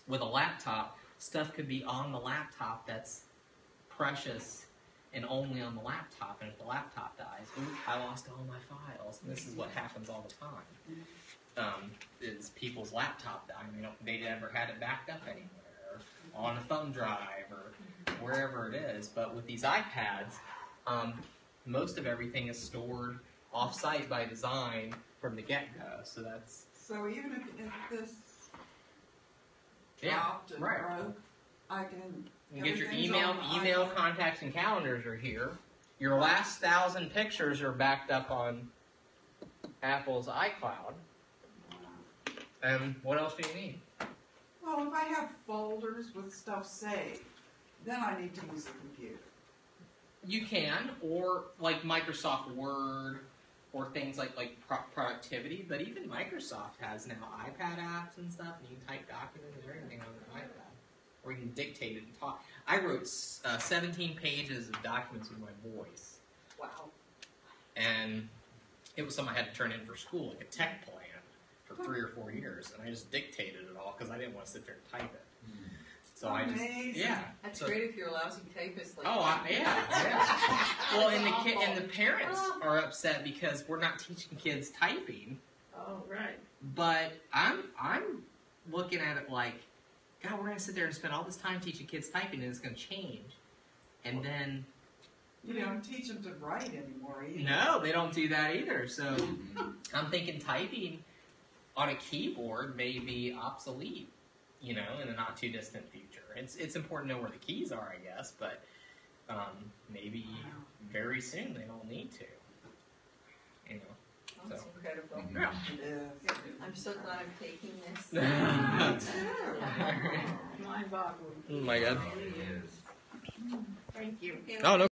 With a laptop, stuff could be on the laptop that's precious and only on the laptop. And if the laptop dies, ooh, I lost all my files. And this is what happens all the time. Is people's laptop dying? They never had it backed up anywhere, or on a thumb drive, or wherever it is. But with these iPads, most of everything is stored off-site by design from the get-go. So that's So even if this yeah, dropped and right. broke, I can. You get your everything's email, on the email iPad. contacts and calendars are here. Your last 1,000 pictures are backed up on Apple's iCloud. And what else do you need? Well, if I have folders with stuff saved, then I need to use a computer. You can, or like Microsoft Word, or things like productivity. But even Microsoft has now iPad apps and stuff, and you can type documents or anything on an iPad. Or you can dictate it and talk. I wrote 17 pages of documents with my voice. Wow. And it was something I had to turn in for school, like a tech plan, for 3 or 4 years. And I just dictated it all because I didn't want to sit there and type it. So I just, Amazing. yeah. That's So- great if you're a lousy typist like Oh, yeah. Well, and the parents are upset because we're not teaching kids typing. Oh, right. But I'm looking at it like, God, we're gonna sit there and spend all this time teaching kids typing, and it's gonna change. And then You don't teach them to write anymore either. no, they don't do that either. So I'm thinking typing on a keyboard may be obsolete, in a not too distant future. It's important to know where the keys are, I guess, but maybe very soon they don't need to. That's So. incredible. Yeah. It is. I'm so glad I'm taking this. Me too. Mind boggling. Oh my God. Thank you. Oh no.